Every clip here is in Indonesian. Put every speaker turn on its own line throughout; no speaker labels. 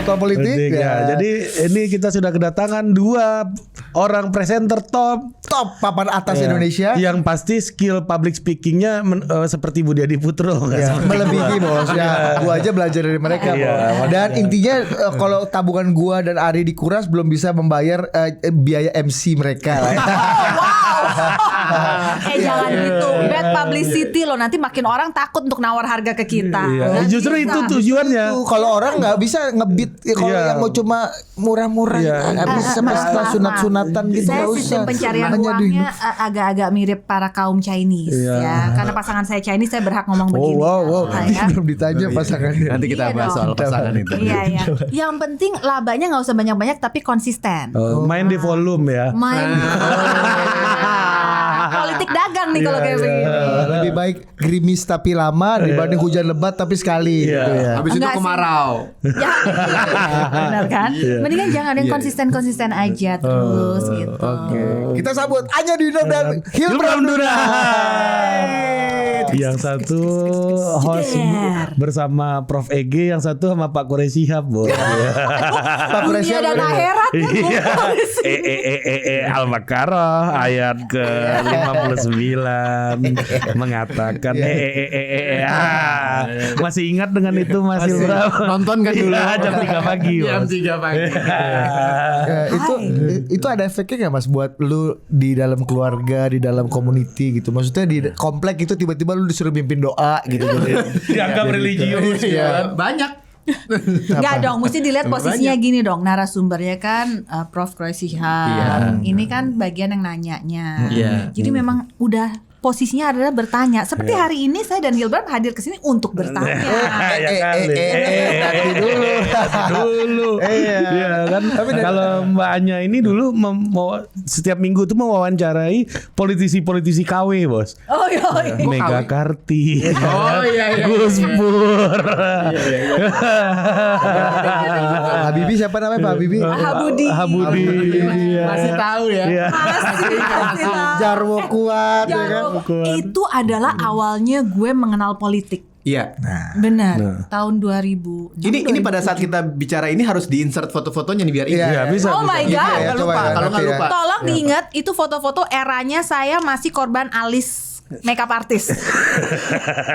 total politik ya.
Jadi ini kita sudah kedatangan 2 orang presenter top
papan atas Indonesia.
Yang pasti skill public speakingnya seperti Budi Adiputro
melebihi bos ya. Gua aja belajar dari mereka bos. Dan intinya kalau tabungan gua dan Ari dikuras belum bisa membayar biaya MC mereka lah.
Jangan gitu. Bad publicity loh, nanti makin orang takut untuk nawar harga ke kita.
Justru itu tujuannya.
Kalau orang nggak bisa ngebit, kalau yang mau cuma murah-murah, nggak bisa sampai setelah sunat-sunatan gitu.
Saya sistem pencarian uangnya agak-agak mirip para kaum Chinese ya. Karena pasangan saya Chinese, saya berhak ngomong begini.
Belum ditanya pasangannya.
Nanti kita bahas soal pasangan itu.
Iya. Yang penting labanya nggak usah banyak-banyak tapi konsisten.
Main di volume ya.
Politik dagang nih kalau kayak begini.
Lebih baik gerimis tapi lama dibanding hujan lebat tapi sekali gitu ya.
Habis itu kemarau.
Benar kan? Mendingan jangan yang konsisten-konsisten aja terus gitu.
Oke. Kita sambut Anya Dwinov dan Hilbram Duna.
Yang satu host bersama Prof EG, yang satu sama Pak Quraisy Shihab, Bos.
Pak Quraisy dan akhirat
Al-Baqarah ayat ke 59 mengatakan masih ingat dengan itu Mas Hilbram?
Nonton kan dulu
jam 3 pagi.
Jam 3 pagi.
Itu ada efeknya nggak Mas buat lu di dalam keluarga, di dalam community gitu? Maksudnya di komplek itu tiba-tiba lu disuruh mimpin doa gitu.
Dianggap religius ya.
Banyak.
Enggak dong, mesti dilihat posisinya gini dong. Narasumbernya kan Prof Quraisy Shihab. Ini kan bagian yang nanyanya. Jadi memang udah posisinya adalah bertanya. Seperti hari ini saya dan Hilbram hadir ke sini untuk bertanya.
Dulu. Iya kan. Kalau Mbak Anya ini dulu setiap minggu tuh mewawancarai politisi-politisi KW, Bos.
Oh iya.
Mega Karti.
Oh iya.
Gus Pur.
Habibie siapa namanya Pak Habibie?
Habudi.
Masih tahu ya.
Masih tahu.
Jarwo Kuat ya kan.
Itu adalah awalnya gue mengenal politik.
Iya.
Benar. Tahun 2000.
Ini pada saat kita bicara ini harus diinsert foto-fotonya nih biar ingat.
Iya, bisa.
Oh my god.
Kalau nggak lupa.
Tolong diingat itu foto-foto eranya saya masih korban alis makeup artist.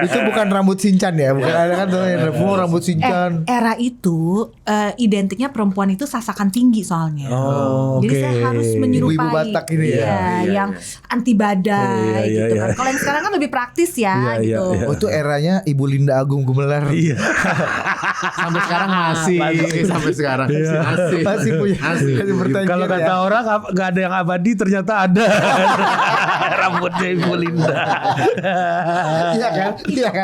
Itu bukan rambut Shinchan ya, bukan ada kan rambut Shinchan.
Era itu identiknya perempuan itu sasakan tinggi soalnya. Jadi saya harus menyerupai
ibu-ibu Batak ini
yang anti badai gitu kan. Kalau yang sekarang kan lebih praktis ya gitu.
Oh itu eranya Ibu Linda Agung Gumelar.
Iya.
Sampai sekarang masih sampai sekarang
Masih punya.
Kalau kata orang nggak ada yang abadi, ternyata ada. Rambutnya Ibu Linda.
Iya kan.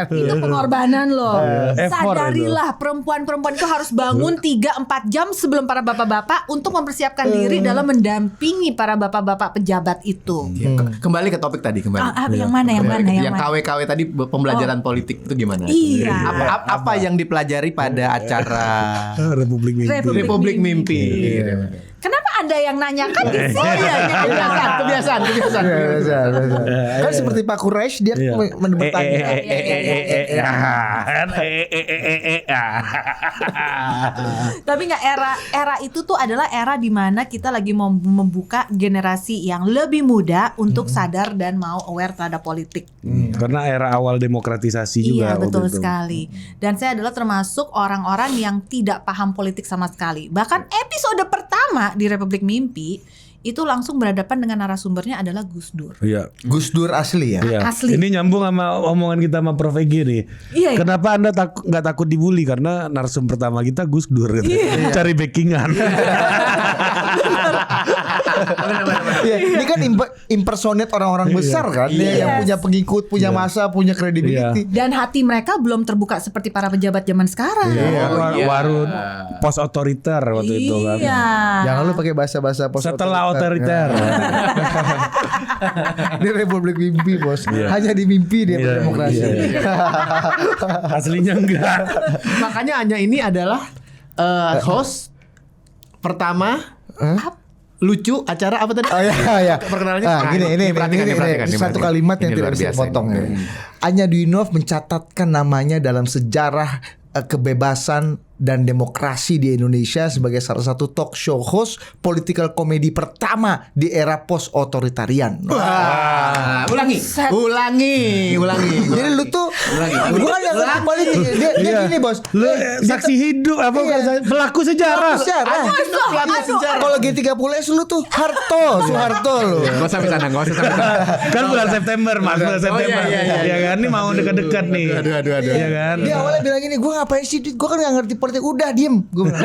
Itu pengorbanan loh.
Effort
Sadarilah perempuan-perempuan itu harus bangun 3-4 jam sebelum para bapak-bapak untuk mempersiapkan diri dalam mendampingi para bapak-bapak pejabat itu.
Kembali ke topik tadi
Yang mana?
Yang KW-KW tadi pembelajaran politik itu gimana?
Iya.
Apa yang dipelajari pada acara Republik Mimpi?
Kenapa Anda yang nanyakan di sini?
Oh iya, kebiasaan.
Kan seperti Pak Quraisy dia bertanya.
Tapi nggak, era itu tuh adalah era di mana kita lagi mau membuka generasi yang lebih muda untuk sadar dan mau aware terhadap politik.
Karena era awal demokratisasi juga.
Iya, betul sekali. Dan saya adalah termasuk orang-orang yang tidak paham politik sama sekali. Bahkan episode pertama di Republik Mimpi itu langsung berhadapan dengan narasumbernya adalah Gus Dur.
Iya.
Gus Dur asli ya.
Iya.
Asli.
Ini nyambung sama omongan kita sama Prof EG nih.
Iya.
Kenapa Anda nggak takut dibully? Karena narsum pertama kita Gus Dur gitu. Cari backingan.
Iya, ini kan impersonate orang-orang besar kan, yang punya pengikut, punya masa, punya credibility.
Dan hati mereka belum terbuka seperti para pejabat zaman sekarang.
Warun pos otoriter waktu itu kan.
Jangan lu pakai bahasa-bahasa pos
Setelah otoriter.
Di Republik Mimpi, Bos. Hanya di mimpi dia berdemokrasi.
Aslinya enggak.
Makanya Anya ini adalah host pertama lucu acara apa tadi?
Oh iya.
Perkenalannya.
Ini satu kalimat yang tidak bisa dipotong ya. Anya Dwinov mencatatkan namanya dalam sejarah kebebasan dan Demokrasi di Indonesia sebagai salah satu talk show host political comedy pertama di era post-otoritarian.
Wah, ulangi.
Jadi lu tuh, gue kan gak ngerti politik. Dia gini bos.
Lu saksi hidup apa pelaku sejarah.
Kalau G30S lu tuh Soeharto lu.
Gak usah sana.
Kan bulan September, Mas. Bulan September. Ya kan, ini mau dekat-dekat nih.
Aduh.
Ya kan.
Dia awalnya bilang gini, gue ngapain sih? Gue kan gak ngerti politik. Udah diem. Gue bilang.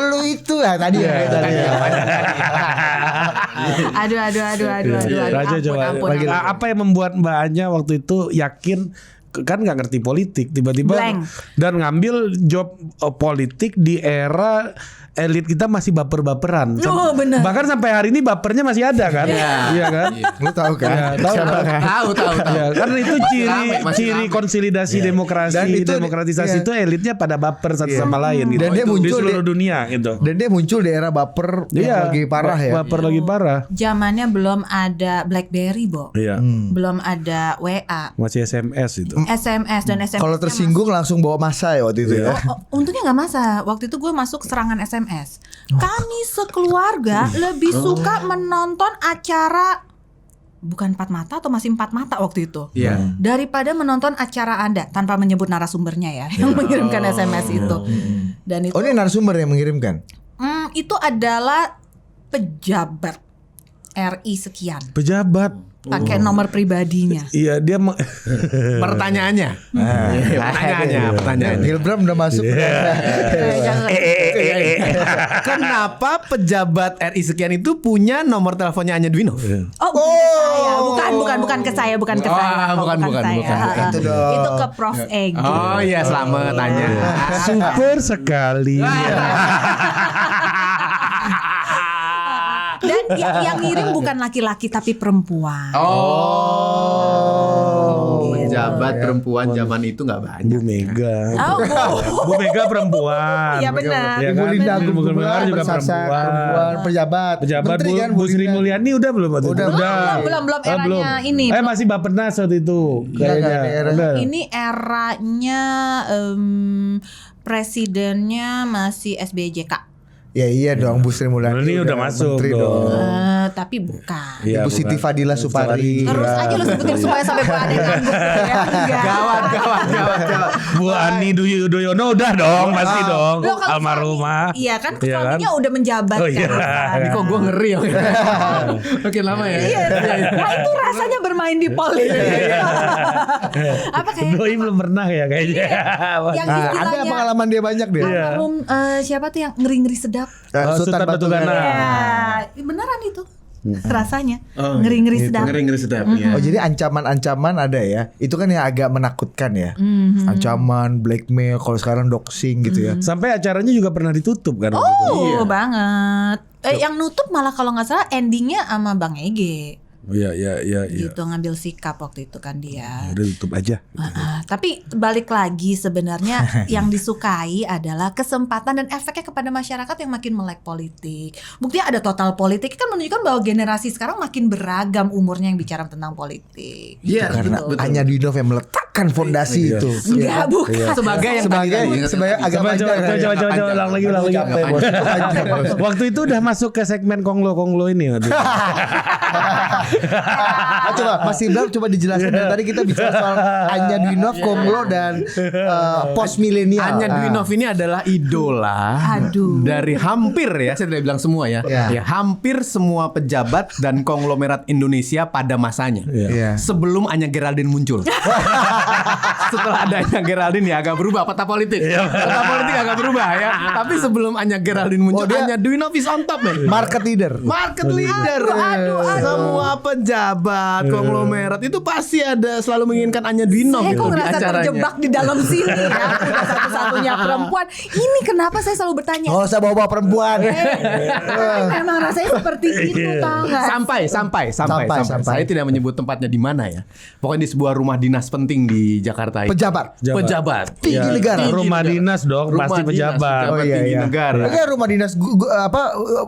Lu itu ya tadi ya.
Aduh.
Raja coba. Apa yang membuat Mbak Anya waktu itu yakin kan nggak ngerti politik tiba-tiba
Blank.
dan ngambil job politik di era elit kita masih baper-baperan.
Oh, benar.
Bahkan sampai hari ini bapernya masih ada kan? Iya kan?
Lu tahu kan?
Tahu.
Ya, karena itu ciri konsolidasi
Dan itu,
demokratisasi itu elitnya pada baper satu sama lain gitu.
Dan dia
di
muncul
seluruh dunia gitu.
Dan dia muncul di era baper yang lagi parah ya.
Baper lagi parah.
Zamannya belum ada BlackBerry, Bo.
Iya.
Belum ada WA.
Masih SMS itu.
SMS dan SMS.
Kalau tersinggung langsung bawa masa ya waktu itu ya.
Untungnya nggak masa. Waktu itu gue masuk serangan SMS. Kami sekeluarga lebih suka menonton acara bukan 4 mata atau masih 4 mata waktu itu.
Iya.
Daripada menonton acara Anda tanpa menyebut narasumbernya ya yang mengirimkan SMS itu. Dan itu
Oh, ini narasumber yang mengirimkan.
itu adalah pejabat RI sekian.
Pejabat.
Pakai nomor pribadinya.
Iya, dia
Pertanyaannya. Pertanyaannya.
Gilbram udah masuk.
Kenapa pejabat RI sekian itu punya nomor teleponnya Anya Dwinov?
Bukan ke saya, bukan ke saya.
Bukan.
Itu dong.
Itu ke Prof Egy.
Oh iya, selamat tanya.
super sekali.
Dan yang ngirim bukan laki-laki tapi perempuan.
Pejabat perempuan zaman itu nggak banyak.
Bu Mega. Bu Mega perempuan.
Iya benar.
Ya
Ibu
kan?
Linda
Ibu Gubernur juga perempuan.
pejabat.
Menteri kan Bu Sri Mulyani udah belum?
Belum eranya ini.
Masih Bappenas waktu itu kayaknya. Udah.
Ini eranya presidennya masih SBJK.
Ya iya dong, Bu Sri Mulyani.
Ini udah masuk
menteri
dong.
Tapi bukan.
Iya,
Ibu Siti
bukan.
Fadila Supari.
Terus aja lo sebutin supaya sampai gua ada yang nganggup ya. Enggak.
Gawat.
Bu Ani Yudhoyono udah dong, pasti dong.
Loh, kalau
Almarhumah.
Iya kan
Iya kan?
suaminya udah menjabat
Oh, iya.
kan.
Ini kok gue ngeri ya. Makin lama ya.
Iya. Nah itu rasanya bermain di politik. Apa kayak
Doi belum pernah ya kayaknya.
yang
Ada
istilahnya
pengalaman dia banyak deh.
almarhum siapa tuh yang ngeri-ngeri sedap.
Sultan Batu Gana.
Ya, beneran itu. Rasanya ngeri-ngeri sedap.
Ngeri sedap ya.
Oh jadi ancaman-ancaman ada ya. Itu kan yang agak menakutkan ya. Ancaman, blackmail, kalau sekarang doxing gitu ya.
Sampai acaranya juga pernah ditutup kan waktu itu.
Oh banget. Yang nutup malah kalau nggak salah endingnya sama Bang Ege.
Iya.
Gitu ngambil sikap waktu itu kan dia.
Udah tutup aja.
Tapi balik lagi sebenarnya yang disukai adalah kesempatan dan efeknya kepada masyarakat yang makin melek politik. Buktinya ada total politik kan menunjukkan bahwa generasi sekarang makin beragam umurnya yang bicara tentang politik.
Iya,
Karena
betul.
Anya Dwinov yang meletakkan fondasi itu.
Enggak, bukan.
Sebagai yang
Sebagai agak
Coba ulang lagi. Waktu itu udah masuk ke segmen konglo ini waktu itu.
Coba Mas Ibram coba dijelaskan dari tadi kita bicara soal Anya Dwinov, Konglo dan post milenial.
Anya Dwinov ini adalah idola dari hampir ya, saya tidak bilang semua ya, ya hampir semua pejabat dan konglomerat Indonesia pada masanya.
Iya.
Sebelum Anya Geraldine muncul. Setelah ada Anya Geraldine ya agak berubah peta politik. Peta politik agak berubah ya. Tapi sebelum Anya Geraldine muncul, Anya Dwinov is on top man.
Market leader.
Market leader. Semua pejabat konglomerat itu pasti ada selalu menginginkan Anya Dwinov
Saya
gitu
kok
di
ngerasa
acaranya.
terjebak di dalam sini ya. Udah satu-satunya perempuan. Ini kenapa saya selalu bertanya?
Oh, saya bawa perempuan.
Memang rasanya seperti itu tau gak?
Sampai. Saya tidak menyebut tempatnya di mana ya. Pokoknya di sebuah rumah dinas penting di Jakarta.
Pejabat. Tinggi negara.
Rumah dinas dong, pasti pejabat.
Tinggi negara.
Ya rumah dinas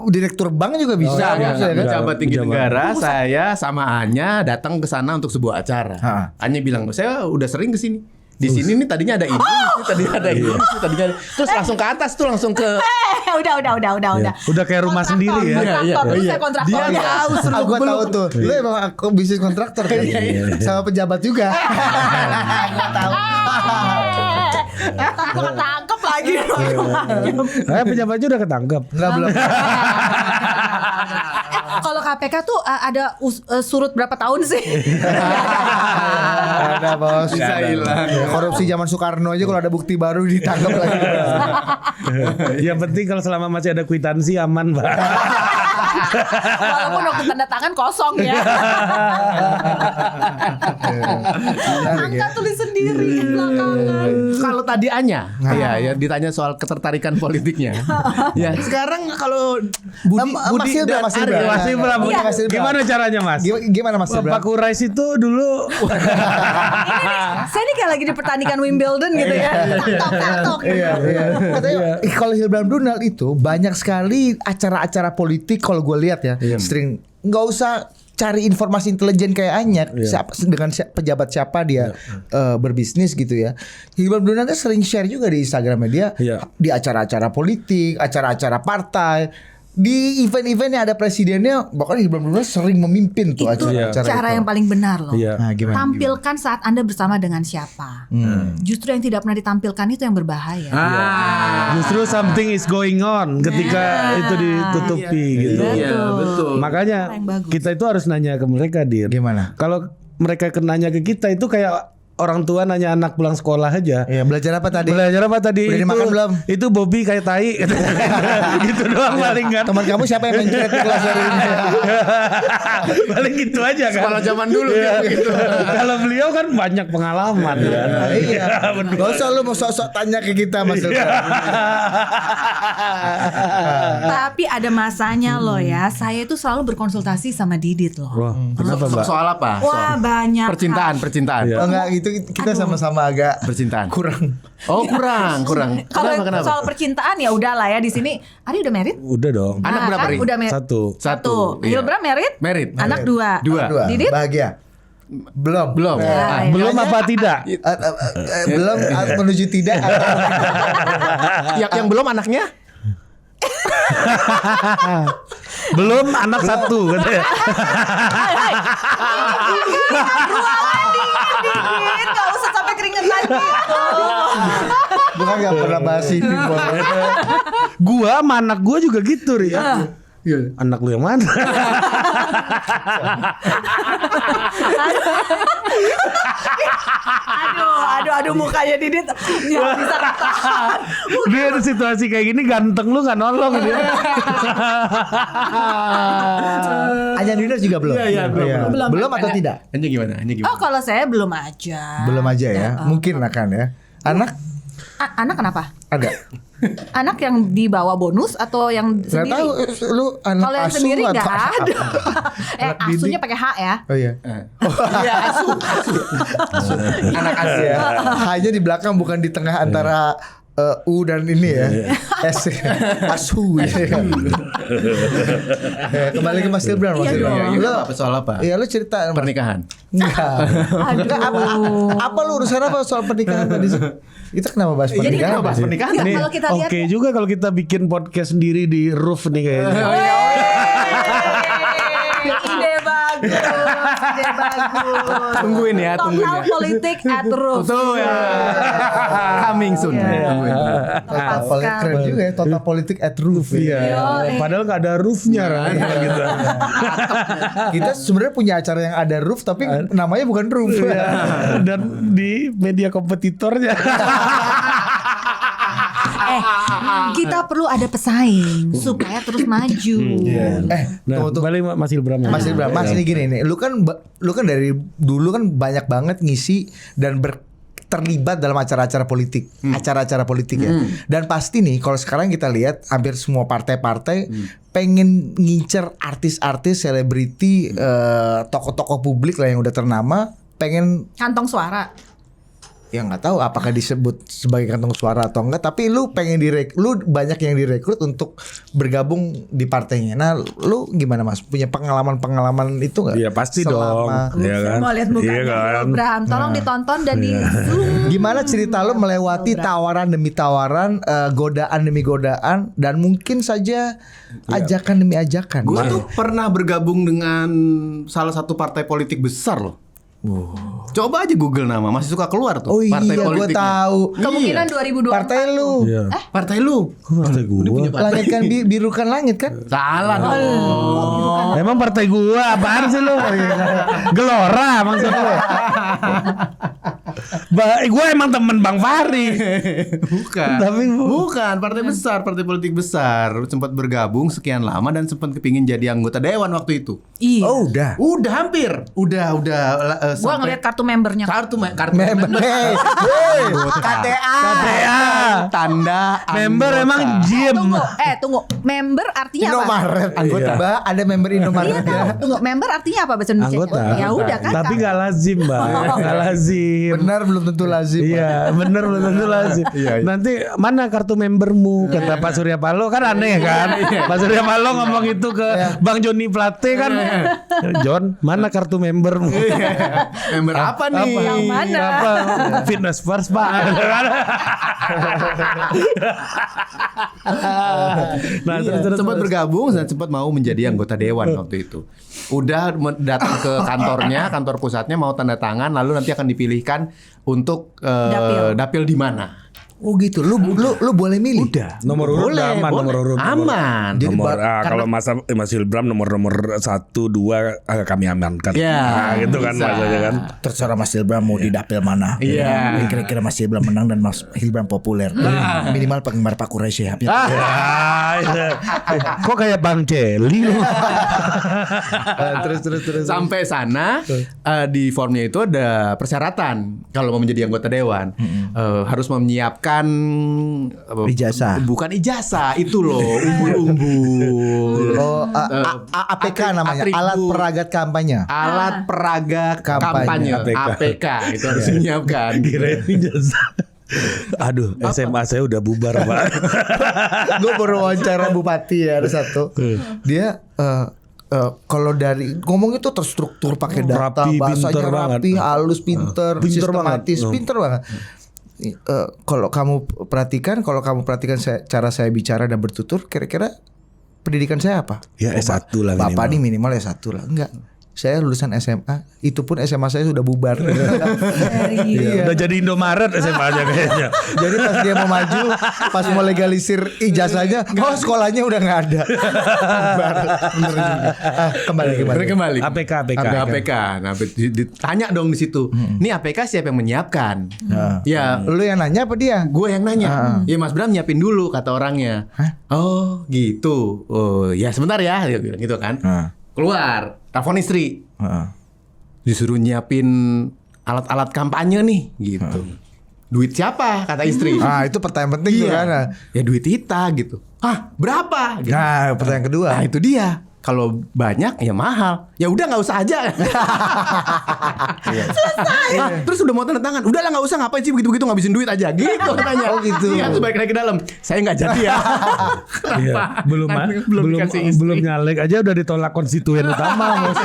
direktur bank juga bisa.
Pejabat tinggi negara. Saya sama Anya datang ke sana untuk sebuah acara. Anya bilang, saya udah sering ke sini. Di sini nih tadinya ada ini, tadinya ada ini, tadinya terus langsung ke atas tuh langsung ke
Udah.
Udah kayak rumah sendiri ya.
Kontraktor, saya kontraktor.
Dia tahu seru
Gue tahu tuh. Lu emang aku bisnis kontraktor kan? Sama pejabat juga. Gue tahu.
Ketangkep lagi.
Pejabatnya udah ketangkep.
Enggak belum.
Kalau KPK tuh ada surut berapa tahun sih?
Ada bos.
Bisa hilang.
Korupsi zaman Soekarno aja kalau ada bukti baru ditangkap lagi.
Yang penting kalau selama masih ada kwitansi aman, Pak.
Walaupun waktu tanda tangan kosong ya. Angka tulis sendiri belakangan.
Kalau tadi Anya, ya ditanya soal ketertarikan politiknya. Ya, sekarang kalau Budi
Mas
dan
Hilbram,
Ari,
Masih berapa?
Iya.
Gimana caranya, Mas?
Gimana Mas Hilbram?
Pak Kurais itu dulu
Saya ini kayak lagi dipertandingkan Wimbledon gitu ya. Tok.
Iya. Katanya kalau Hilbram Donald itu banyak sekali acara-acara politik kalau gue lihat ya, sering nggak usah cari informasi intelijen kayak Anyak dengan pejabat siapa dia berbisnis gitu ya. Hilbram Donald sering share juga di Instagramnya dia di acara-acara politik, acara-acara partai. Di event-event yang ada presidennya, bahkan Hilbram Donald sering memimpin tuh
Itu
acara-acara
cara
itu.
yang paling benar loh.
Nah, gimana?
Tampilkan saat Anda bersama dengan siapa. Justru yang tidak pernah ditampilkan itu yang berbahaya.
justru something is going on ketika itu ditutupi gitu.
Betul.
betul.
Makanya
Yang bagus.
kita itu harus nanya ke mereka, Dir.
Gimana?
Kalau mereka nanya ke kita itu kayak orang tua nanya anak pulang sekolah aja.
Iya, belajar apa tadi?
Belajar apa tadi?
Udah dimakan belum?
Itu Bobby kayak tai. Gitu doang paling kan.
Teman kamu siapa yang mencret di kelas hari ini?
Paling gitu aja kan.
Sekolah zaman dulu gitu.
Kalau beliau kan banyak pengalaman kan.
Iya. Gak usah lu mau sok-sok tanya ke kita Mas Hilbram.
Tapi ada masanya loh ya. Saya itu selalu berkonsultasi sama Didit loh.
Wah, kenapa, Mbak?
Soal apa?
Wah, banyak.
Percintaan.
Oh enggak gitu kita sama-sama agak
Percintaan.
kurang.
Oh, kurang.
Kalau
Kenapa?
soal percintaan ya udahlah ya di sini. Ari udah married?
Udah dong.
Anak berapa, Ri?
Udah married.
Satu.
Iya.
Hilbram married?
Married.
Anak dua.
Dua.
Didit?
Bahagia. Belum.
Belum.
Ya, ya.
Belum apa tidak?
Belum menuju tidak.
Yang belum anaknya?
Belum anak satu katanya.
Didit, gak usah sampai keringetan gitu.
Bukan gak pernah bahas ini.
Gua sama anak gua juga gitu, Ri. Anak lu yang mana?
Aduh mukanya Didit nggak bisa ketahan.
Dia ada situasi kayak gini ganteng lu gak nolong dia.
Anya Dinner juga belum.
Iya, belum.
Belum atau tidak?
Anya gimana?
Oh kalau saya belum aja.
Belum aja ya. Mungkin akan ya. Anak
Anak kenapa?
ada.
Anak yang dibawa bonus atau yang
Nggak
sendiri?
tahu lu anak
Kalau yang
asuh
sendiri nggak
atau
ada.
Anak didik.
Asuhnya pakai H ya.
Oh iya.
Iya, asuh. Anak asuh.
Ya. Hanya di belakang bukan di tengah antara U dan ini ya. S. Asu ya. Kembali ke Mas Hilbram.
Iya dong.
Lu
Apa soal apa?
Iya lu cerita
Pernikahan.
Enggak. Enggak, apa lu urusan apa soal pernikahan tadi sih? Kita kenapa bahas
Jadi
pernikahan?
kenapa
bahas
sih?
pernikahan?
Nggak,
Nih,
kalau kita lihat
oke juga kalau kita bikin podcast sendiri di roof nih kayaknya.
ide bagus.
Tungguin ya, tungguin
Total
ya.
politik at roof.
Betul ya. Coming soon. Tungguin.
Total politik keren juga ya, total politik at roof.
Iya. Padahal gak ada roofnya kan gitu.
Kita sebenarnya punya acara yang ada roof tapi namanya bukan roof.
Dan di media kompetitornya.
Kita perlu ada pesaing supaya terus maju.
Nah,
tunggu.
balik Mas Hilbram.
Mas Hilbram, Mas ini gini nih, lu kan dari dulu kan banyak banget ngisi dan terlibat dalam acara-acara politik, acara-acara politik ya. Dan pasti nih kalau sekarang kita lihat hampir semua partai-partai pengen ngincer artis-artis, selebriti, tokoh-tokoh publik lah yang udah ternama, pengen
Kantong suara.
ya nggak tahu apakah disebut sebagai kantong suara atau enggak, tapi lu pengen lu banyak yang direkrut untuk bergabung di partainya. Nah, lu gimana Mas? Punya pengalaman itu nggak?
Iya pasti dong. Iya kan?
Mau lihat mukanya
kan?
Bram, tolong ditonton dan di zoom.
Gimana cerita lu melewati tawaran demi tawaran, godaan demi godaan, dan mungkin saja ajakan demi ajakan?
Gue tuh pernah bergabung dengan salah satu partai politik besar loh. Coba aja Google nama, masih suka keluar tuh.
Oh iya,
partai
gue
politiknya.
tahu.
Kemungkinan 2024.
Partai lu.
Iya.
Partai lu.
Partai gua.
Langit kan birukan langit kan?
Salah dong.
Emang partai gua apaan sih lu? Gelora maksud lu. Gua emang temen Bang Fahri.
Bukan.
Tapi
bukan partai besar, partai politik besar. Sempat bergabung sekian lama dan sempat kepingin jadi anggota dewan waktu itu.
Iya.
Oh udah.
Udah hampir. Udah
Gua ngeliat kartu membernya.
kartu
Member. Hey, KTA.
Tanda
member
anggota.
emang gym.
Tunggu. Member artinya apa?
Indomaret. Anggota.
Iya.
Mbak, ada member Indomaret
Iya tahu. Tunggu, member artinya apa bahasa Indonesia?
Anggota.
Ya udah kan.
Tapi nggak lazim, Mbak. Nggak lazim.
Benar belum tentu lazim.
Iya, bener belum tentu lazim. Nanti mana kartu membermu kata Pak Surya Paloh kan aneh kan? Pak Surya Paloh ngomong itu ke Bang Joni Plate kan? John, mana kartu membermu?
Member apa nih?
Yang mana?
Apa? Fitness first, Pak. Nah, terus
sempat bergabung dan sempat mau menjadi anggota dewan waktu itu. Udah datang ke kantornya, kantor pusatnya mau tanda tangan, lalu nanti akan dipilihkan untuk dapil di mana.
Oh gitu. Lu boleh milih.
Udah.
nomor urut
Boleh,
aman,
boleh.
nomor urut.
Aman.
Jadi
Nomor,
karena-
kalau Mas Hilbram nomor 1, 2 kami amankan.
Ya,
Nah, gitu kan
bisa.
maksudnya kan.
Terserah Mas Hilbram mau di dapil mana.
Iya.
Kira-kira Mas Hilbram menang dan Mas Hilbram populer. Minimal penggemar Pak Quraisy ya.
Kok kayak Bang Celi lu?
Terus.
Sampai sana di formnya itu ada persyaratan kalau mau menjadi anggota dewan harus menyiapkan
Ijazah.
bukan ijazah itu loh umbul-umbul
Oh, APK namanya, alat peragat kampanye.
alat peraga
Kampanye.
kampanye APK itu harus menyiapkan.
Kirain jasa. Aduh, SMA saya udah bubar, Pak.
Gue baru wawancara bupati ya, ada satu. Dia kalau dari ngomong itu terstruktur pakai data,
Rapi,
bahasanya
pinter
rapi,
banget.
halus, pinter sistematis,
banget.
pinter banget. Kalau kamu perhatikan cara saya bicara dan bertutur, kira-kira pendidikan saya apa?
Ya S1 lah
Bapak nih
minimal.
minimal S1 lah. Enggak. Saya lulusan SMA, itu pun SMA saya sudah bubar.
Iya. Udah jadi Indomaret SMA-nya kayaknya.
Jadi pas dia mau maju, pas mau legalisir ijazahnya, oh sekolahnya udah nggak ada. Bubar. Bener juga. Kembali.
APK.
APK. Nah, ditanya dong di situ. Ini APK siapa yang menyiapkan? Ya,
Lu yang nanya apa dia?
gue yang nanya. Ya Mas Bram nyiapin dulu kata orangnya. Oh gitu. Oh ya sebentar ya. Dia bilang gitu kan. Keluar. Telepon istri. Disuruh nyiapin alat-alat kampanye nih. Gitu. Duit siapa? Kata istri.
Ah itu pertanyaan penting tuh kan.
Ya duit kita gitu. Hah berapa? Gitu.
Nah pertanyaan kedua.
Nah itu dia. Kalau banyak ya mahal. Ya udah nggak usah aja. Selesai. Terus udah mau tanda tangan. Udah lah nggak usah, ngapain sih begitu-begitu ngabisin duit aja. Gitu katanya.
Oh, gitu.
Iya terus balik lagi ke dalam. Saya nggak jadi ya.
Iya. Belum
dikasih istri.
belum nyalek aja udah ditolak konstituen utama, Bos.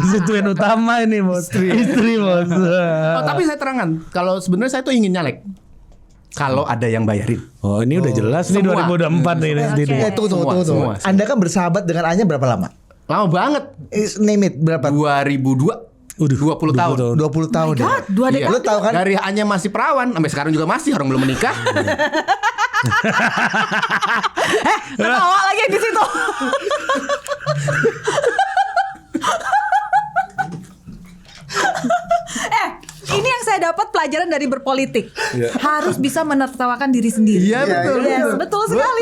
Konstituen utama ini, Bos. Istri, Bos.
Oh, tapi saya terangkan. Kalau sebenarnya saya tuh ingin nyalek. Kalau ada yang bayarin.
Oh, ini udah jelas nih
Semua.
2024 nih ini.
Tunggu.
Semua.
Anda kan bersahabat dengan Anya berapa lama?
Lama banget.
Name it berapa?
2002.
Udah
20 tahun.
20 tahun ya.
God, 2 dekade.
Lu tahu kan?
Dari hanya masih perawan sampai sekarang juga masih, orang belum menikah.
Ketawa lagi di situ. Ini yang saya dapat pelajaran dari berpolitik. Harus bisa menertawakan diri sendiri.
Iya, betul.
Yes, betul sekali.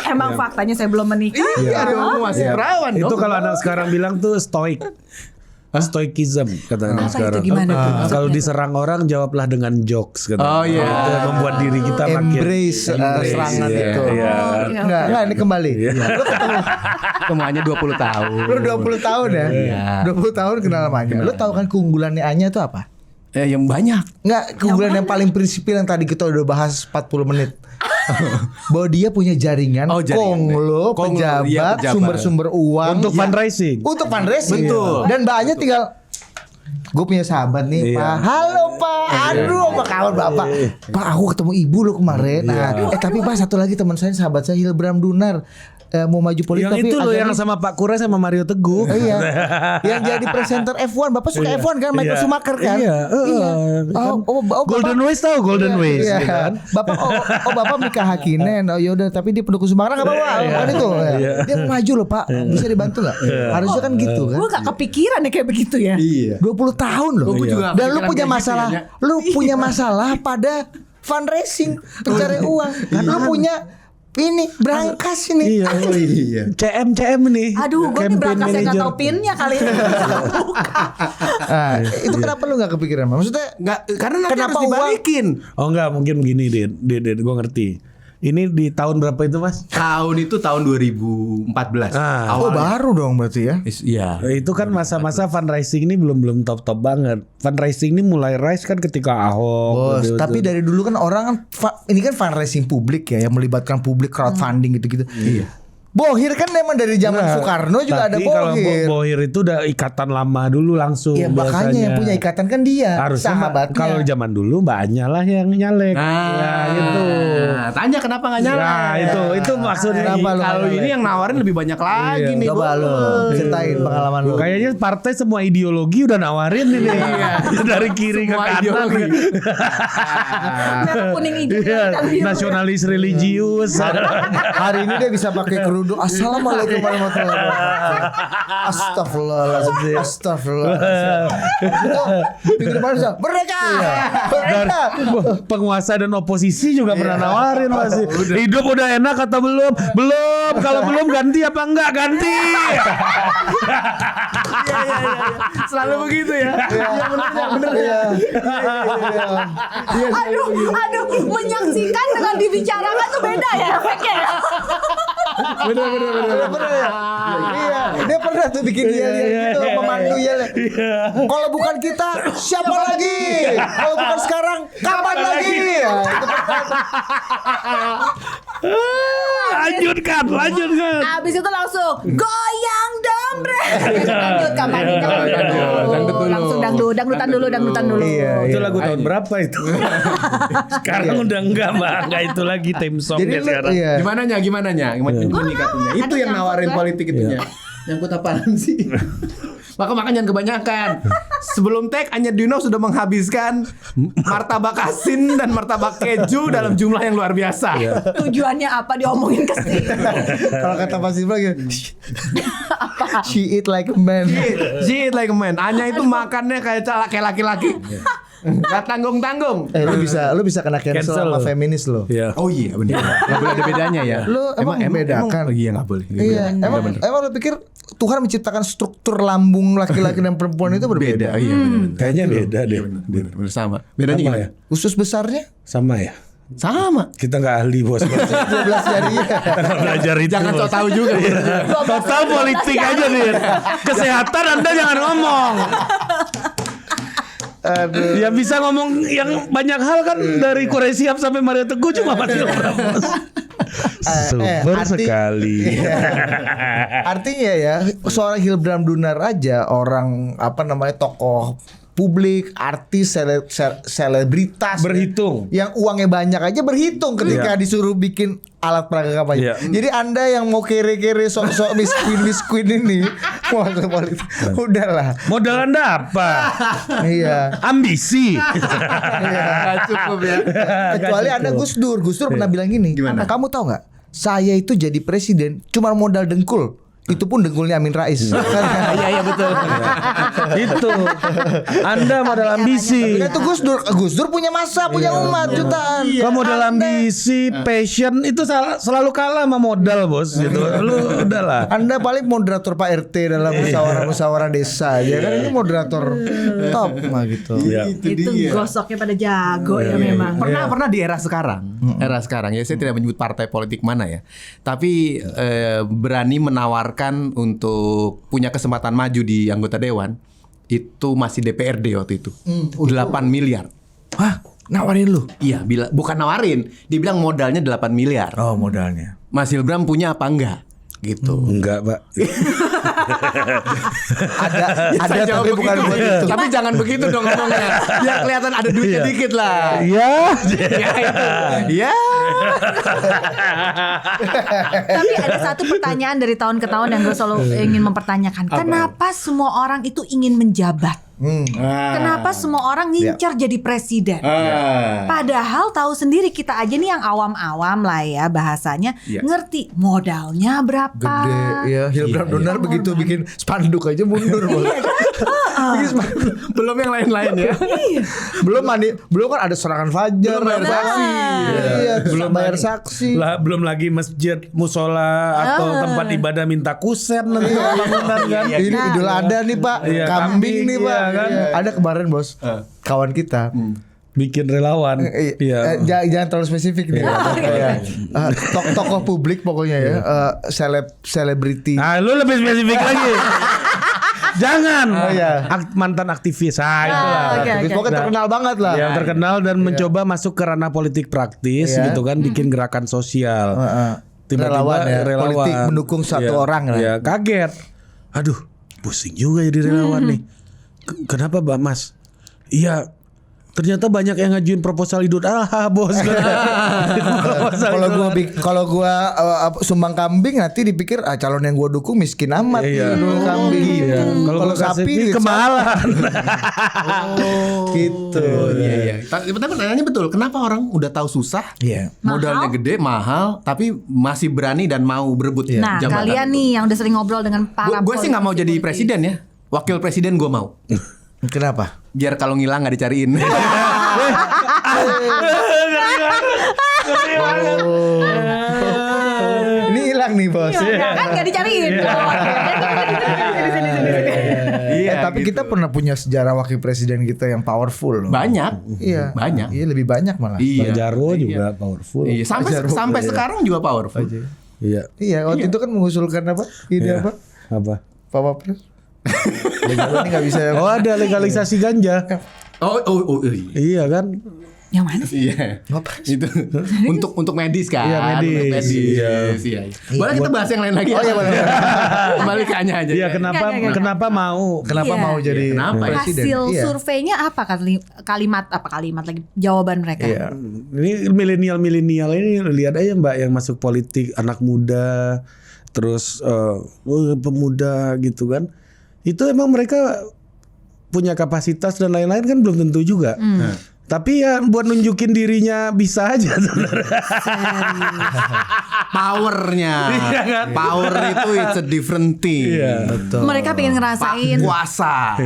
Emang faktanya saya belum menikah.
Iya dong, masih perawan dong.
Itu kalau anak sekarang bilang tuh stoik. Stoikism kata anak
Apa
sekarang.
itu gimana tuh? Maksudnya
Kalau
tuh?
diserang orang jawablah dengan jokes kata.
Oh, iya.
Itu membuat diri kita makin
Embrace serangan
iya,
itu.
iya.
Enggak, ini kembali.
Lu ketemu semuanya 20 tahun.
Lu 20 tahun ya?
Iya.
20 tahun kenal sama Anya. Lu tahu kan keunggulannya Anya itu apa?
Yang banyak.
Enggak, keunggulan yang paling prinsipil yang tadi kita udah bahas 40 menit. Bahwa dia punya jaringan, konglo, pejabat, sumber-sumber uang
untuk fundraising.
Untuk fundraising.
Betul.
Dan Mbaknya tinggal gue punya sahabat nih, Pak. Halo Pak. Aduh, apa kabar Bapak? Pak, aku ketemu ibu lo kemarin. Nah, tapi Pak, satu lagi teman saya, sahabat saya Hilbram Dunar. Mau maju politik
yang
tapi
itu loh yang sama Pak Kura sama Mario Teguh.
Iya. Yang jadi presenter F1. Bapak suka F1 kan? Michael Schumacher kan?
Iya. Golden Ways tahu Golden Ways
iya.
kan?
Bapak Bapak Mika Hakkinen. Oh yaudah, tapi dia pendukung Semarang enggak apa-apa. Kan itu. Dia mau maju loh, Pak. Bisa dibantu enggak? Harusnya kan gitu kan.
Gue gak kepikiran ya kayak begitu ya.
Iya.
20 tahun loh. Dan lu punya masalah. Lu punya masalah pada fundraising, pencari uang. Lu punya ini berangkas ini.
Iya.
Iya.
CM nih.
Aduh, gue nih berangkas saya gak tau pinnya kali ini.
Itu kenapa lu gak kepikiran? Maksudnya
Nggak, karena nanti
kenapa
harus dibalikin.
Oh enggak, mungkin begini Din, gue ngerti. Ini di tahun berapa itu Mas?
Tahun itu tahun 2014.
baru dong berarti ya.
Iya.
Itu kan masa-masa fundraising ini belum top banget. Fundraising ini mulai rise kan ketika Ahok.
Bos, tapi dari dulu kan orang kan ini kan fundraising publik ya, yang melibatkan publik, crowdfunding gitu-gitu. Iya. Bohir kan memang dari zaman Soekarno juga ada
Tapi kalau
Bohir.
Bohir itu udah ikatan lama dulu langsung.
Iya, makanya
biasanya.
yang punya ikatan kan dia,
Harusnya
sahabatnya.
kalau zaman dulu Mbaknya lah yang nyalek.
Nah,
itu.
Tanya kenapa nggak nyala?
Nah, itu maksudnya.
Kenapa lu
Kalau
nggak
ini yang nawarin lebih banyak lagi nih.
Coba lu ceritain pengalaman lu.
Kayaknya partai semua ideologi udah nawarin ini. Dari kiri
Semua
ke kanan.
ideologi.
Merah kuning hijau.
Iya,
dan biru.
nasionalis religius.
Hari ini dia bisa pakai kerudung. Assalamualaikum warahmatullahi wabarakatuh. Astagfirullahaladzim. Astagfirullahaladzim. Itu pinggir bangsa. Merdeka. Merdeka.
Penguasa dan oposisi juga pernah nawarin masih. Hidup udah enak atau belum? Belum. Kalau belum ganti apa enggak? Ganti.
Selalu begitu ya. Iya benar ya.
Aduh, menyaksikan dengan dibicarakan tuh beda ya efeknya ya.
Bener ya. Iya, dia pernah tuh bikin dia gitu, memandu ya. Kalau bukan kita, siapa lagi? Kalau bukan sekarang, kapan lagi? Ya, itu
Lanjutkan.
Abis itu langsung goyang dombrek. Lanjut kampanye langsung dangdutan dulu.
Iya.
Itu lagu tahun berapa itu? Sekarang udah enggak itu lagi theme songnya sekarang.
Iya.
Gimana nya? Ini katanya. Itu yang nawarin politik itunya. Nyangkut apaan sih? Maka jangan kebanyakan. Sebelum tag Anya Dino sudah menghabiskan martabak asin dan martabak keju dalam jumlah yang luar biasa.
Tujuannya apa diomongin ke sini?
Kalau kata Mas Ibra gitu. She eat like a man.
She eat like a man. Anya itu makannya kayak laki-laki. Gak tanggung-tanggung.
Lu bisa kena cancel sama feminis lo.
Iya.
Oh iya benar. Gak boleh ada bedanya ya.
Lu emang membedakan.
Iya gak boleh.
Iya. Emang lu pikir Tuhan menciptakan struktur lambung laki-laki dan perempuan itu berbeda?
Iya benar.
Kayaknya beda deh.
Benar sama. Bedanya
Sama
gimana?
ya?
Usus besarnya
Sama ya.
Sama.
Kita nggak ahli bos.
12 jarinya.
Belajar itu.
Jangan
bos.
so tahu juga.
Total politik aja nih. Kesehatan Anda jangan ngomong.
Aduh.
Ya bisa ngomong yang banyak hal kan dari Korea Siap sampai Mario Teguh cuma Mario bos. Super sekali.
Iya. Artinya ya seorang Hilbram Dunar aja orang tokoh publik, artis, selebritas
Berhitung.
yang uangnya banyak aja berhitung ketika disuruh bikin alat peraga kampanye.
Iya.
Jadi Anda yang mau kere-kere sok-sok miskin ini mau masuk politik, udahlah.
Modal Anda apa?
Iya.
Ambisi.
Gak cukup ya.
Kecuali Anda Gus Dur pernah bilang gini.
Gimana?
Kamu tahu nggak? Saya itu jadi presiden cuma modal dengkul. Itu pun dengkulnya Amin Rais.
Iya betul.
Itu. Anda modal ambisi.
Itu Gus Dur punya masa, punya umat jutaan.
Kalau modal ambisi, passion itu selalu kalah sama modal bos gitu. Lu udahlah.
Anda paling moderator Pak RT dalam musyawarah desa aja kan, ini moderator top mah gitu.
Itu gosoknya pada jago ya memang.
Pernah di era sekarang. Era sekarang ya saya tidak menyebut partai politik mana ya. Tapi berani menawarkan untuk punya kesempatan maju di anggota dewan itu masih DPRD waktu itu. 8 miliar.
Hah, nawarin lu?
Iya, bukan nawarin, dibilang modalnya 8 miliar.
Oh, modalnya.
Mas Hilbram punya apa enggak? Gitu.
Enggak, Pak.
Ada tapi bukan buat itu.
Tapi jangan begitu dong ngomongnya. Ya kelihatan ada duitnya dikit lah.
Iya.
Ya itu. Ya.
Tapi ada satu pertanyaan dari tahun ke tahun yang gue selalu ingin mempertanyakan. Kenapa semua orang itu ingin menjabat? Kenapa semua orang ngincar jadi presiden? Padahal tahu sendiri kita aja nih yang awam-awam lah ya bahasanya, ngerti modalnya berapa.
Gede, ya. Hilbram Donar begitu bikin spanduk aja mundur.
Belum yang lain-lain ya.
Belum kan ada serangan fajar, bayar saksi. Iya, belum bayar saksi.
Belum lagi masjid, musola atau tempat ibadah minta kusen nanti bangunan kan.
Ini Idul Adha nih Pak, kambing nih Pak.
kan?
Ada kemarin bos, kawan kita.
Bikin relawan. Iya.
Jangan terlalu spesifik nih. Tokoh publik pokoknya ya, selebriti.
Nah, lu lebih spesifik lagi. Jangan. Mantan aktivis. Itulah.
Pokoknya terkenal banget lah.
Yang terkenal dan mencoba masuk ke ranah politik praktis gitu kan, bikin gerakan sosial. Tiba-tiba relawan
politik mendukung satu orang lah.
Ya, kaget. Aduh, pusing juga jadi relawan nih. Kenapa, Mbak Mas? Iya, ternyata banyak yang ngajuin proposal Idul Adha, bos.
Kalau gua sumbang kambing nanti dipikir calon yang gua dukung miskin amat. Kambing.
Kalau
sapi
kemahalan.
Gitu.
Iya. Tapi pertanyaannya betul. Kenapa orang udah tahu susah, modalnya gede, mahal, tapi masih berani dan mau berebut
Nah,
jabatan?
kalian nih yang udah sering ngobrol dengan para
Gue sih nggak mau jadi presiden ya. Wakil presiden gue mau.
Kenapa?
Biar kalau ngilang nggak dicariin.
Ini hilang nih bos.
Kan gak dicariin.
Tapi kita pernah punya sejarah wakil presiden kita yang powerful loh.
Banyak.
Iya.
Banyak.
Iya, lebih banyak malah.
Pak Jarwo juga powerful.
Iya. Sampai sekarang juga powerful.
Iya.
Iya, waktu itu kan mengusulkan apa? Ini apa?
Apa?
Pak Wapres. Ini nggak bisa.
Oh, ada legalisasi ganja.
Oh,
Iya kan?
Yang mana sih?
Iya. Itu untuk medis kan.
Iya, medis.
Iya. Boleh kita bahas yang lain lagi.
Oh iya boleh.
Kembali ke Anya aja.
Iya, kenapa mau?
Kenapa mau jadi presiden?
Hasil surveinya apa kalimat lagi jawaban mereka?
Iya. Ini milenial ini lihat aja Mbak yang masuk politik, anak muda, terus pemuda gitu kan. Itu emang mereka punya kapasitas dan lain-lain kan belum tentu juga. Tapi ya buat nunjukin dirinya bisa aja sebenarnya.
Powernya. Power itu it's a different thing.
Betul.
Mereka pengen ngerasain
kuasa.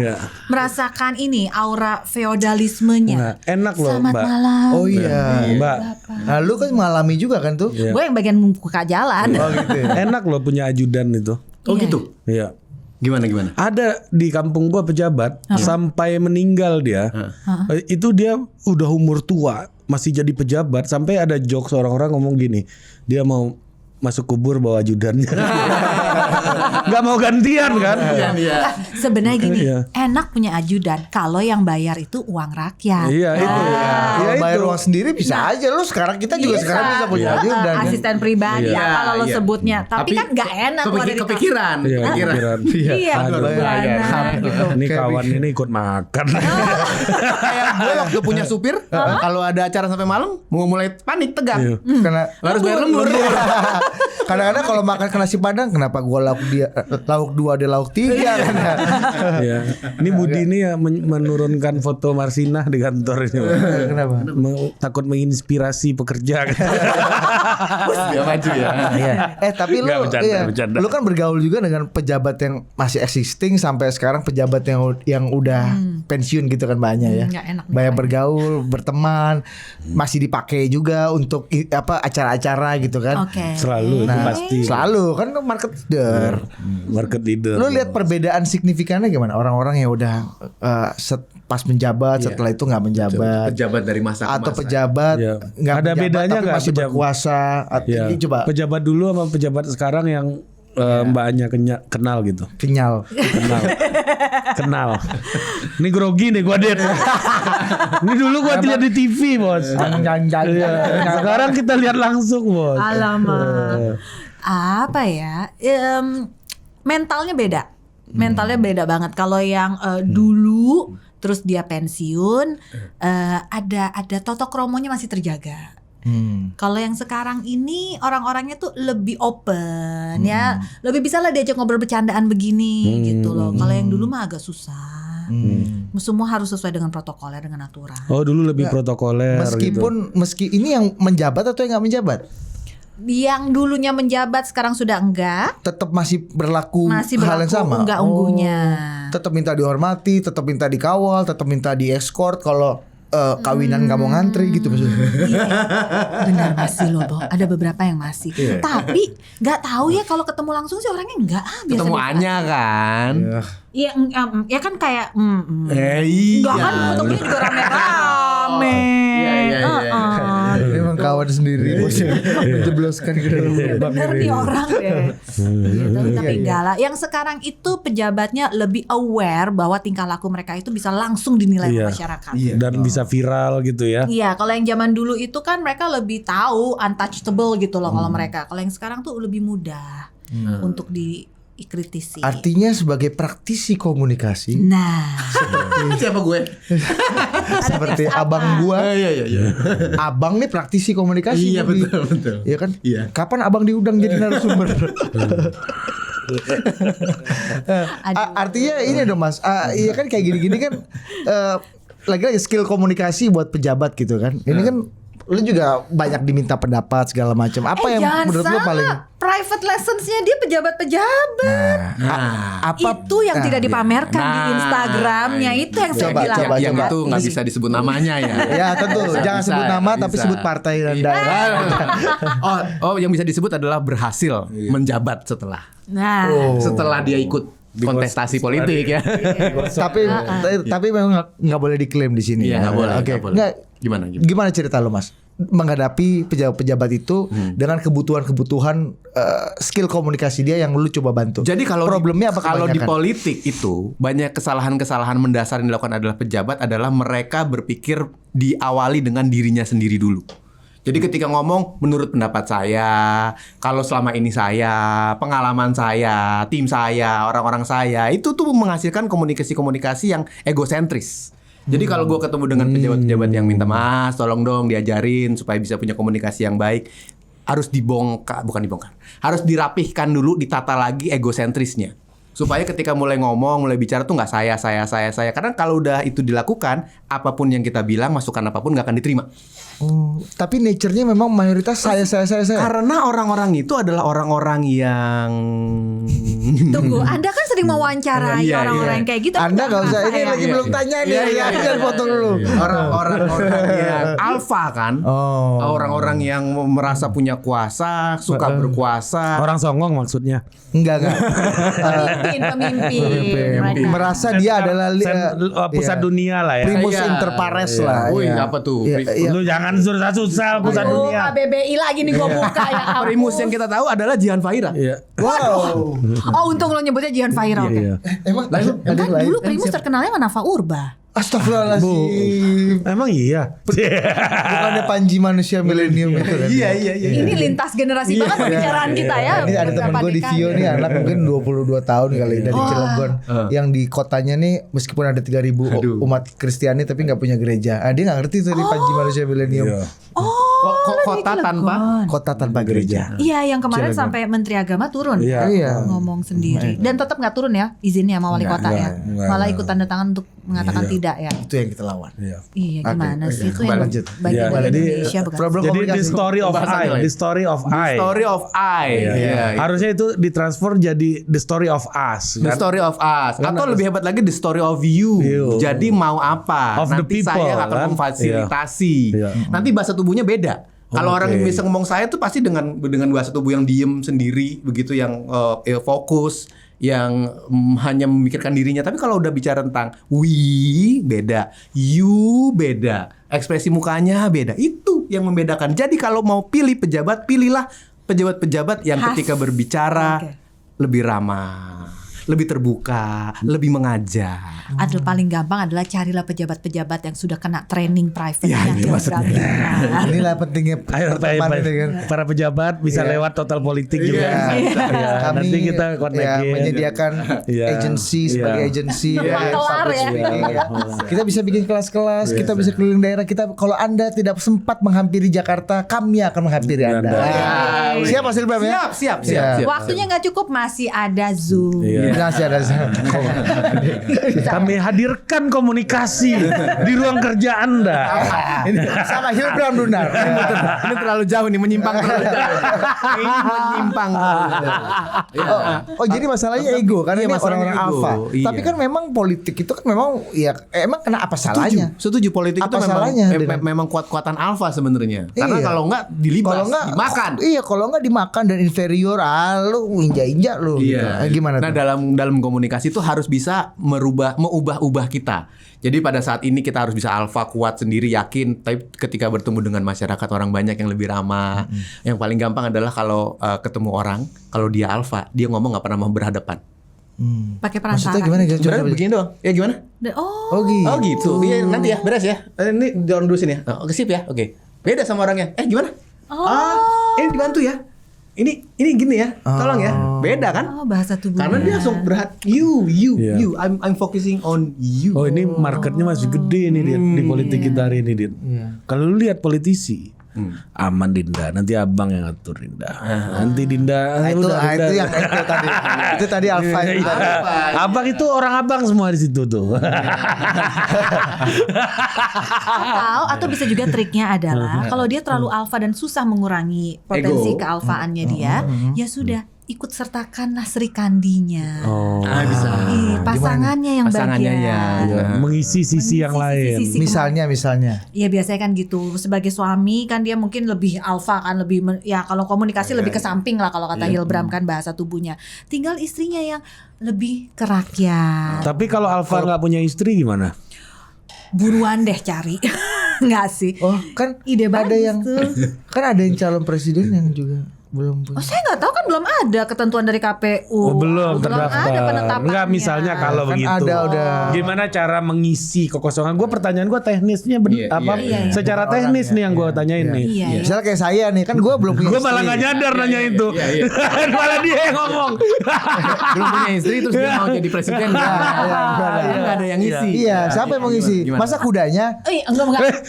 Merasakan ini aura feodalismenya.
Nah, enak loh
Selamat
Mbak.
malam.
Oh iya.
Mbak.
Nah, lu kan mengalami juga kan tuh?
Gue yang bagian membuka jalan.
Oh gitu ya.
Enak loh punya ajudan itu.
Oh gitu.
Iya.
Gimana?
Ada di kampung gua pejabat sampai meninggal dia. Itu dia udah umur tua masih jadi pejabat, sampai ada jokes orang-orang ngomong gini, dia mau masuk kubur bawa ajudannya. Gak mau gantian kan?
Sebenarnya gini, enak punya ajudan kalau yang bayar itu uang rakyat.
Iya itu.
Kalau bayar uang sendiri bisa aja. Lu sekarang kita juga sekarang bisa punya ajudan.
Asisten pribadi apa lo sebutnya. Tapi kan gak enak kalau dari
kepikiran.
Iya. Gitu.
Ini kawan ini ikut makan.
Kayak gue waktu punya supir, kalau ada acara sampai malam, mau mulai panik tegang.
Karena
Harus bayar lembur.
kadang-kadang kalau makan ke nasi padang, kenapa gua lauk 2 dia lauk 3 kan?
Iya. Ini Budi ini ya menurunkan foto Marsinah di kantor ini.
Kenapa?
Takut menginspirasi pekerja.
Dia maju ya.
Tapi lu
bercanda.
lu kan bergaul juga dengan pejabat yang masih existing sampai sekarang, pejabat yang udah pensiun gitu kan banyak ya. Banyak bergaul, berteman, masih dipakai juga untuk acara-acara gitu kan.
Selalu itu pasti.
Selalu kan market leader. Lu lihat perbedaan signifikannya gimana? Orang-orang yang udah pas menjabat, setelah itu nggak menjabat.
Pejabat dari masa ke
atau
masa.
pejabat nggak
ada
menjabat,
bedanya
tapi
nggak
masih berkuasa.
Ya.
Coba
pejabat dulu sama pejabat sekarang yang mbaknya kenal gitu.
Kenyal.
Kenal. Ini grogi nih gua Det. Ini dulu gua lihat di TV, Bos. Iya. Sekarang kita lihat langsung, Bos.
Alamak. Apa ya? Mentalnya beda. Mentalnya beda banget. Kalau yang dulu terus dia pensiun, ada totok kromonya masih terjaga. Kalau yang sekarang ini orang-orangnya tuh lebih open ya, lebih bisa lah diajak ngobrol bercandaan begini gitu loh. Kalau yang dulu mah agak susah. Semua harus sesuai dengan protokoler, dengan aturan.
Oh, dulu lebih protokoler.
Meski ini yang menjabat atau yang nggak menjabat?
Yang dulunya menjabat sekarang sudah enggak.
Tetap masih berlaku hal yang
berlaku
sama.
enggak ungguhnya.
Tetap minta dihormati, tetap minta dikawal, tetap minta dieskort kalau kawinan nggak mau ngantri gitu maksudnya.
Benar masih loh, Bang. Ada beberapa yang masih. Tapi nggak tahu ya kalau ketemu langsung sih orangnya enggak.
Ketemu Anya kan.
Iya, ya kan kayak
Iya.
enggak kan ketemunya juga rame-rame.
Memang kawan sendiri menjebloskan ke dalam lubang.
Bener nih orang deh. Gitu, tapi enggak lah. Yang sekarang itu pejabatnya lebih aware bahwa tingkah laku mereka itu bisa langsung dinilai oleh masyarakat.
Dan bisa viral gitu ya.
Iya, kalau yang zaman dulu itu kan mereka lebih tahu untouchable gitu loh kalau mereka. Kalau yang sekarang tuh lebih mudah untuk dikritisi.
Artinya sebagai praktisi komunikasi,
Nah,
Siapa gue?
seperti abang gua,
Iya.
abang nih praktisi komunikasi.
Iya,
Budi.
betul.
Iya kan?
Iya.
Kapan abang diundang jadi narasumber? Artinya ini dong Mas, iya kan kayak gini-gini kan lagi-lagi skill komunikasi buat pejabat gitu kan. Ini kan lu juga banyak diminta pendapat segala macam. Apa yang menurut lu paling
private lessons-nya dia pejabat-pejabat. Itu yang tidak dipamerkan di Instagramnya itu yang saya bilang.
Yang itu nggak bisa disebut namanya ya.
Ya tentu, jangan
Bisa,
sebut nama tapi
bisa.
sebut partai dan daerah.
Oh, yang bisa disebut adalah berhasil menjabat setelah dia ikut kontestasi politik ya.
Tapi memang nggak boleh diklaim di sini.
Iya, nggak boleh.
Oke.
Nggak boleh.
Nggak,
Gimana?
cerita lo Mas menghadapi pejabat-pejabat itu dengan kebutuhan skill komunikasi dia yang lu coba bantu.
Jadi kalau
problemnya apa
kalau di
kebanyakan?
politik itu banyak kesalahan-kesalahan mendasar yang dilakukan adalah pejabat adalah mereka berpikir diawali dengan dirinya sendiri dulu. Jadi ketika ngomong menurut pendapat saya, kalau selama ini saya, pengalaman saya, tim saya, orang-orang saya, itu tuh menghasilkan komunikasi-komunikasi yang egosentris. Jadi kalau gue ketemu dengan pejabat-pejabat yang minta Mas, tolong dong diajarin supaya bisa punya komunikasi yang baik, harus bukan dibongkar, harus dirapihkan dulu, ditata lagi egosentrisnya. Supaya ketika mulai ngomong, mulai bicara tuh nggak saya. Karena kalau udah itu dilakukan, apapun yang kita bilang, masukan apapun nggak akan diterima.
Tapi nature-nya memang mayoritas saya.
Karena orang-orang itu adalah orang-orang yang
Tunggu, Anda kan sering mewawancarai orang-orang kayak gitu.
Anda nggak usah, ini lagi belum tanya nih. Jangan potong dulu.
Orang-orang yang alfa kan. Orang-orang yang merasa punya kuasa, suka berkuasa.
Orang songong maksudnya.
Enggak.
Pemimpin. Mereka.
Merasa dia adalah
pusat dunia lah ya.
primus inter pares lah.
Wih,
ya.
apa tuh?
Lu jangan susah-susah pusat dunia.
KBBI lagi nih gua buka ya.
Primus yang kita tahu adalah Jihan Fahira.
Wow.
Oh, untung lo nyebutnya Jihan Fahira. Oke.
Emang ada
Kan
yang lain?
dulu Primus terkenalnya sama Nafa Urba.
Astagfirullahaladzim.
Emang iya.
Bukannya Panji manusia milenium itu kan?
Iya.
Ini lintas generasi banget pembicaraan kita ya.
Ini ada teman gue di Vio nih, anak mungkin 22 tahun kali dari Cilegon, yang di kotanya nih meskipun ada 3.000 umat Kristiani tapi nggak punya gereja. Dia nggak ngerti tuh di Panji manusia milenium. Kota tanpa gereja.
Iya, yang kemarin sampai Menteri Agama turun ngomong sendiri. Dan tetap nggak turun ya izinnya sama wali kota ya. Malah ikut tanda tangan untuk mengatakan tidak ya.
Itu yang kita lawan.
Iya, gimana sih itu yang
lanjut.
bagian dari Indonesia bukan?
Jadi the story of I. Harusnya itu ditransfer jadi the story of us.
The story of us. Atau lebih hebat lagi the story of you. Jadi mau apa?
Of the
Nanti
people,
saya akan
kan?
memfasilitasi. Nanti bahasa tubuhnya beda. Kalau orang yang bisa ngomong saya tuh pasti dengan bahasa tubuh yang diem sendiri, begitu yang fokus, yang hanya memikirkan dirinya. Tapi kalau udah bicara tentang we beda, you beda, ekspresi mukanya beda. Itu yang membedakan. Jadi kalau mau pilih pejabat, pilihlah pejabat-pejabat yang ketika berbicara lebih ramah, lebih terbuka, lebih mengajak.
Aduh, paling gampang adalah carilah pejabat-pejabat yang sudah kena training private
Ya,
yang
itu maksudnya.
Inilah pentingnya
Ayo
teman ini kan.
para pejabat bisa lewat Total Politik juga.
Iya. Kami
Nanti kita connect
menyediakan
Iya.
agensi sebagai
Iya.
agensi
Kelar
public
ya.
speaking, ya. Kita bisa bikin kelas-kelas, kita bisa keliling daerah. Kita kalau Anda tidak sempat menghampiri Jakarta, kami akan menghampiri Anda. Siap Mas Ilbam ya?
Siap.
Waktunya nggak cukup, masih ada Zoom.
Masih ada.
Kami hadirkan komunikasi di ruang kerja Anda.
Sama Hilbram Dunar.
Ini terlalu jauh nih, menyimpang terlalu jauh. Ini menyimpang terlalu jauh.
Oh jadi masalahnya ego kan
Iya,
ini
masalahnya
orang-orang
ego.
alfa.
Iya.
Tapi kan memang politik itu kan memang ya emang kena apa salahnya?
Setuju, politik
Apa
itu memang
salahnya dengan-
memang kuat-kuatan alfa sebenarnya. Karena
Iya.
kalau enggak dilibas,
Kalau enggak
dimakan.
Iya, kalau enggak dimakan dan inferior, lu injak-injak lu. Gitu. Gimana
Nah,
tuh?
dalam komunikasi itu harus bisa mengubah kita. Jadi pada saat ini kita harus bisa alfa, kuat sendiri, yakin. Tapi ketika bertemu dengan masyarakat orang banyak yang lebih ramah, yang paling gampang adalah kalau ketemu orang, kalau dia alfa, dia ngomong nggak pernah mau berhadapan.
Pakai perasaan.
Maksudnya gimana gitu?
Sebenarnya begini doang. Ya gimana?
Oh gitu.
Oh gitu. Iya nanti ya beres ya. Ini down dulu sini ya. Oke sip ya. Oke. Beda sama orangnya. Gimana? Ini dibantu ya. Ini gini ya. Tolong ya. Beda kan?
Oh, bahasa tubuhnya.
Karena dia langsung you. I'm focusing on you.
Oh ini marketnya masih gede nih Dit, di politik kita hari ini Dit. Kalau lu lihat politisi aman Dinda, nanti abang yang ngatur Dinda. Nanti Dinda
Itu
Dinda.
itu yang itu tadi. Itu tadi alfa itu tadi.
Abang itu orang abang semua di situ tuh.
Atau bisa juga triknya adalah kalau dia terlalu alfa dan susah mengurangi potensi
Ego.
kealfaannya dia, ya sudah ikut sertakanlah Sri Kandinya.
Bisa.
Pasangannya yang
Pasangannya
bagian.
ya.
Mengisi sisi yang lain.
sisi
Misalnya.
Iya biasanya kan gitu. Sebagai suami kan dia mungkin lebih alfa kan, lebih ya kalau komunikasi lebih ke samping lah kalau kata Hilbram kan bahasa tubuhnya. Tinggal istrinya yang lebih ke rakyat.
Tapi kalau Alfa nggak punya istri gimana?
Buruan deh cari. Enggak sih.
Oh, kan
Ide
ada
bagus
yang
tuh.
kan ada yang calon presiden yang juga belum punya.
Oh saya nggak tahu kan belum ada ketentuan dari KPU.
Oh, belum
ada
terdaftar.
penetapannya.
Enggak misalnya kalau
Kan
begitu.
ada udah.
Gimana cara mengisi kekosongan? Gue pertanyaan gue teknisnya
iya.
secara teknis nih yang gue tanyain nih.
Iya.
Misalnya kayak saya nih, kan gue belum punya
Gue malah
istri.
gak nyadar nanya itu. Malah dia yang ngomong.
Belum punya istri terus dia mau jadi presiden. Nggak ada yang ngisi.
Iya, siapa yang mau ngisi?
Gimana?
Masa kudanya?
Enggak.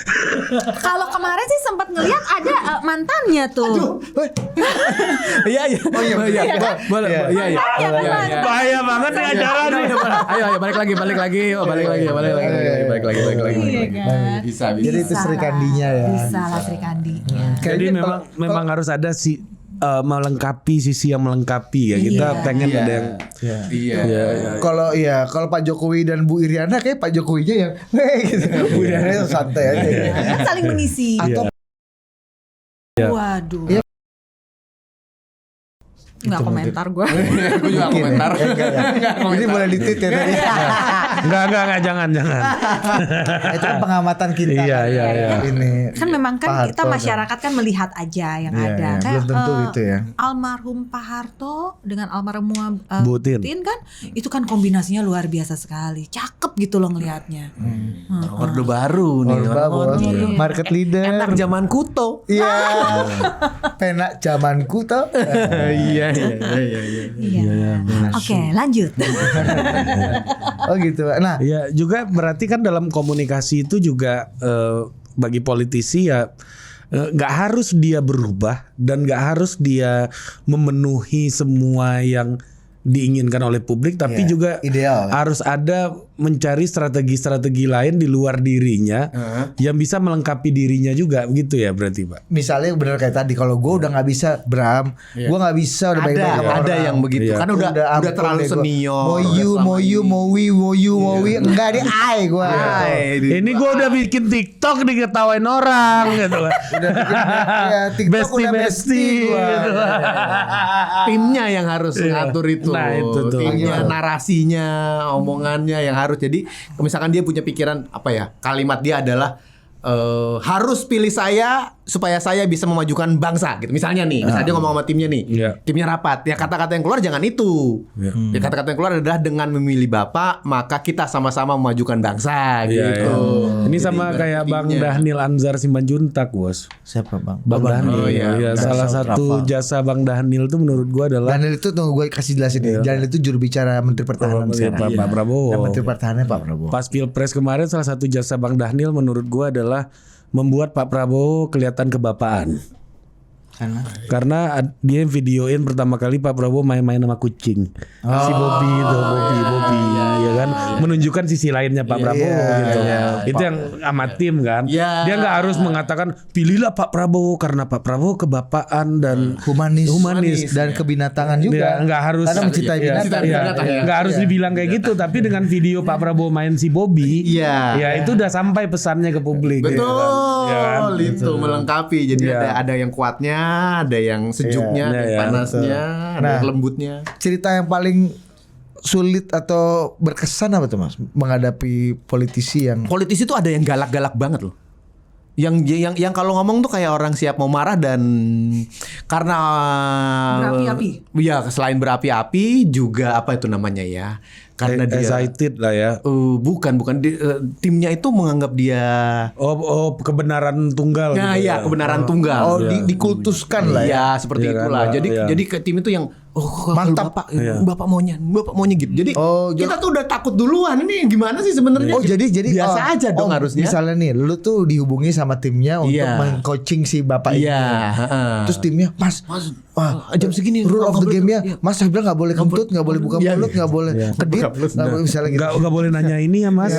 Kalau kemarin sih sempat ngelihat ada mantannya tuh.
Iya. Oh iya. Boleh. Iya.
Bahaya banget nih acara nih.
Ayo balik lagi. Balik lagi.
Iya kan.
Bisa.
Jadi itu Sri Kandinya ya.
Bisa lah Sri Kandinya.
Jadi memang harus ada melengkapi sisi yang melengkapi ya. Kita pengen ada yang
Iya.
Kalau Pak Jokowi dan Bu Iriana kayak Pak Jokowinya yang gitu. Bu Iriana santai aja.
Kan saling mengisi.
Atau
Waduh.
Iya.
Nggak komentar gue.
Gue juga komentar.
Ini boleh ditit ya tadi.
enggak jangan.
Itu kan pengamatan kita.
Iya,
kan.
iya.
Ini
Kan memang kan
Pak
kita
Harto
masyarakat kan melihat aja yang
Iya,
ada.
iya. Belum tentu gitu ya.
Almarhum Pak Harto dengan almarhum
Bu Tin.
kan itu kan kombinasinya luar biasa sekali. Cakep gitu loh ngelihatnya.
Orde baru nih.
Orba bos, market leader.
Enak zaman kuto.
Iya. Penak zamanku tau.
Iya.
Iya. Oke, lanjut.
Oh gitu. Nah,
Ya juga berarti kan dalam komunikasi itu juga bagi politisi ya nggak harus dia berubah dan nggak harus dia memenuhi semua yang diinginkan oleh publik, tapi
Iya,
juga
ideal.
harus ada mencari strategi-strategi lain di luar dirinya yang bisa melengkapi dirinya juga, begitu ya berarti Pak.
misalnya bener kayak tadi, kalau gue udah nggak bisa Bram, gue nggak bisa udah baik-baik sama
Ada
orang.
yang begitu.
Iya.
Kan udah
ampun
terlalu
deh gua.
senior.
Mau you, enggak deh, gue.
Ini gue udah bikin TikTok diketawain orang gitu kan.
Udah bikin ya, TikTok udah bestie gua.
gitu.
Timnya yang harus ngatur itu.
Nah, itu tuh.
Timnya,
Gimana?
narasinya, omongannya yang harus. Jadi misalkan dia punya pikiran apa ya? Kalimat dia adalah harus pilih saya supaya saya bisa memajukan bangsa gitu. Misalnya nih, misalnya dia ngomong sama timnya nih. Timnya rapat. Ya kata-kata yang keluar jangan itu. Ya kata-kata yang keluar adalah dengan memilih Bapak, maka kita sama-sama memajukan bangsa gitu.
Ini sama kayak Bang Dhanil Anzar Simanjuntak, Bos.
Siapa Bang?
Bang Dhanil. Salah satu jasa Bang Dhanil itu menurut gua adalah
Dhanil itu tunggu gue kasih jelasin nih. Dhanil itu juru bicara Menteri Pertahanan sekarang.
Pak Prabowo.
Dan Menteri Pertahanannya Pak Prabowo.
Pas Pilpres kemarin salah satu jasa Bang Dhanil menurut gua adalah membuat Pak Prabowo kelihatan kebapaan. Karena dia videoin pertama kali Pak Prabowo main-main sama kucing. Si Bobby itu, Bobby ya kan, menunjukkan sisi lainnya Pak Prabowo gitu. Itu yang sama tim kan. Dia nggak harus mengatakan pilihlah Pak Prabowo karena Pak Prabowo kebapaan dan
humanis dan kebinatangan juga.
Nggak harus
karena mencintai binatang.
Nggak harus dibilang kayak gitu, tapi dengan video Pak Prabowo main si Bobby, ya itu udah sampai pesannya ke publik.
Betul,
gitu.
itu melengkapi. Jadi ada yang kuatnya, ada yang sejuknya, ada yang panasnya, ada yang lembutnya.
Cerita yang paling sulit atau berkesan apa tuh Mas menghadapi politisi yang
Politisi tuh ada yang galak-galak banget loh. Yang kalau ngomong tuh kayak orang siap mau marah dan karena
berapi-api.
Ya, selain berapi-api juga apa itu namanya ya? Karena dia
excited lah ya.
Bukan timnya itu menganggap dia
kebenaran tunggal.
Nah,
gitu
ya kebenaran tunggal.
dikultuskan lah ya.
Ya, seperti itulah. Jadi ke tim itu yang
mantap
Bapak maunya gitu. Jadi kita tuh udah takut duluan. Ini gimana sih sebenarnya?
jadi
biasa aja dong harusnya.
Misalnya nih, lu tuh dihubungi sama timnya untuk meng-coaching si bapak ini. Terus timnya, Mas,
jam segini
rule of the game ya, Mas saya bilang nggak boleh kentut, nggak boleh buka mulut, nggak boleh kedip, nggak boleh misalnya gitu.
Nggak boleh nanya ini ya Mas.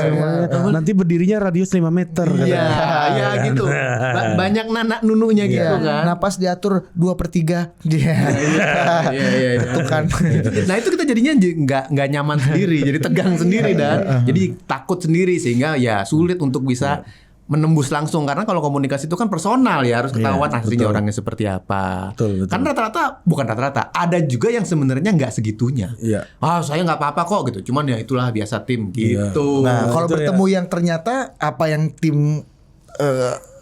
Nanti berdirinya radius 5 meter.
Iya gitu. Banyak nanak nununya gitu kan.
Napas diatur 2/3. Iya. Itu kan.
Nah itu kita jadinya nggak nyaman sendiri, jadi tegang sendiri dan jadi takut sendiri sehingga ya sulit untuk bisa menembus langsung karena kalau komunikasi itu kan personal ya harus ketahuan aslinya orangnya seperti apa.
Betul.
Kan bukan rata-rata ada juga yang sebenarnya nggak segitunya. Saya nggak apa-apa kok gitu. Cuman ya itulah biasa tim gitu.
Nah kalau bertemu yang ternyata apa yang tim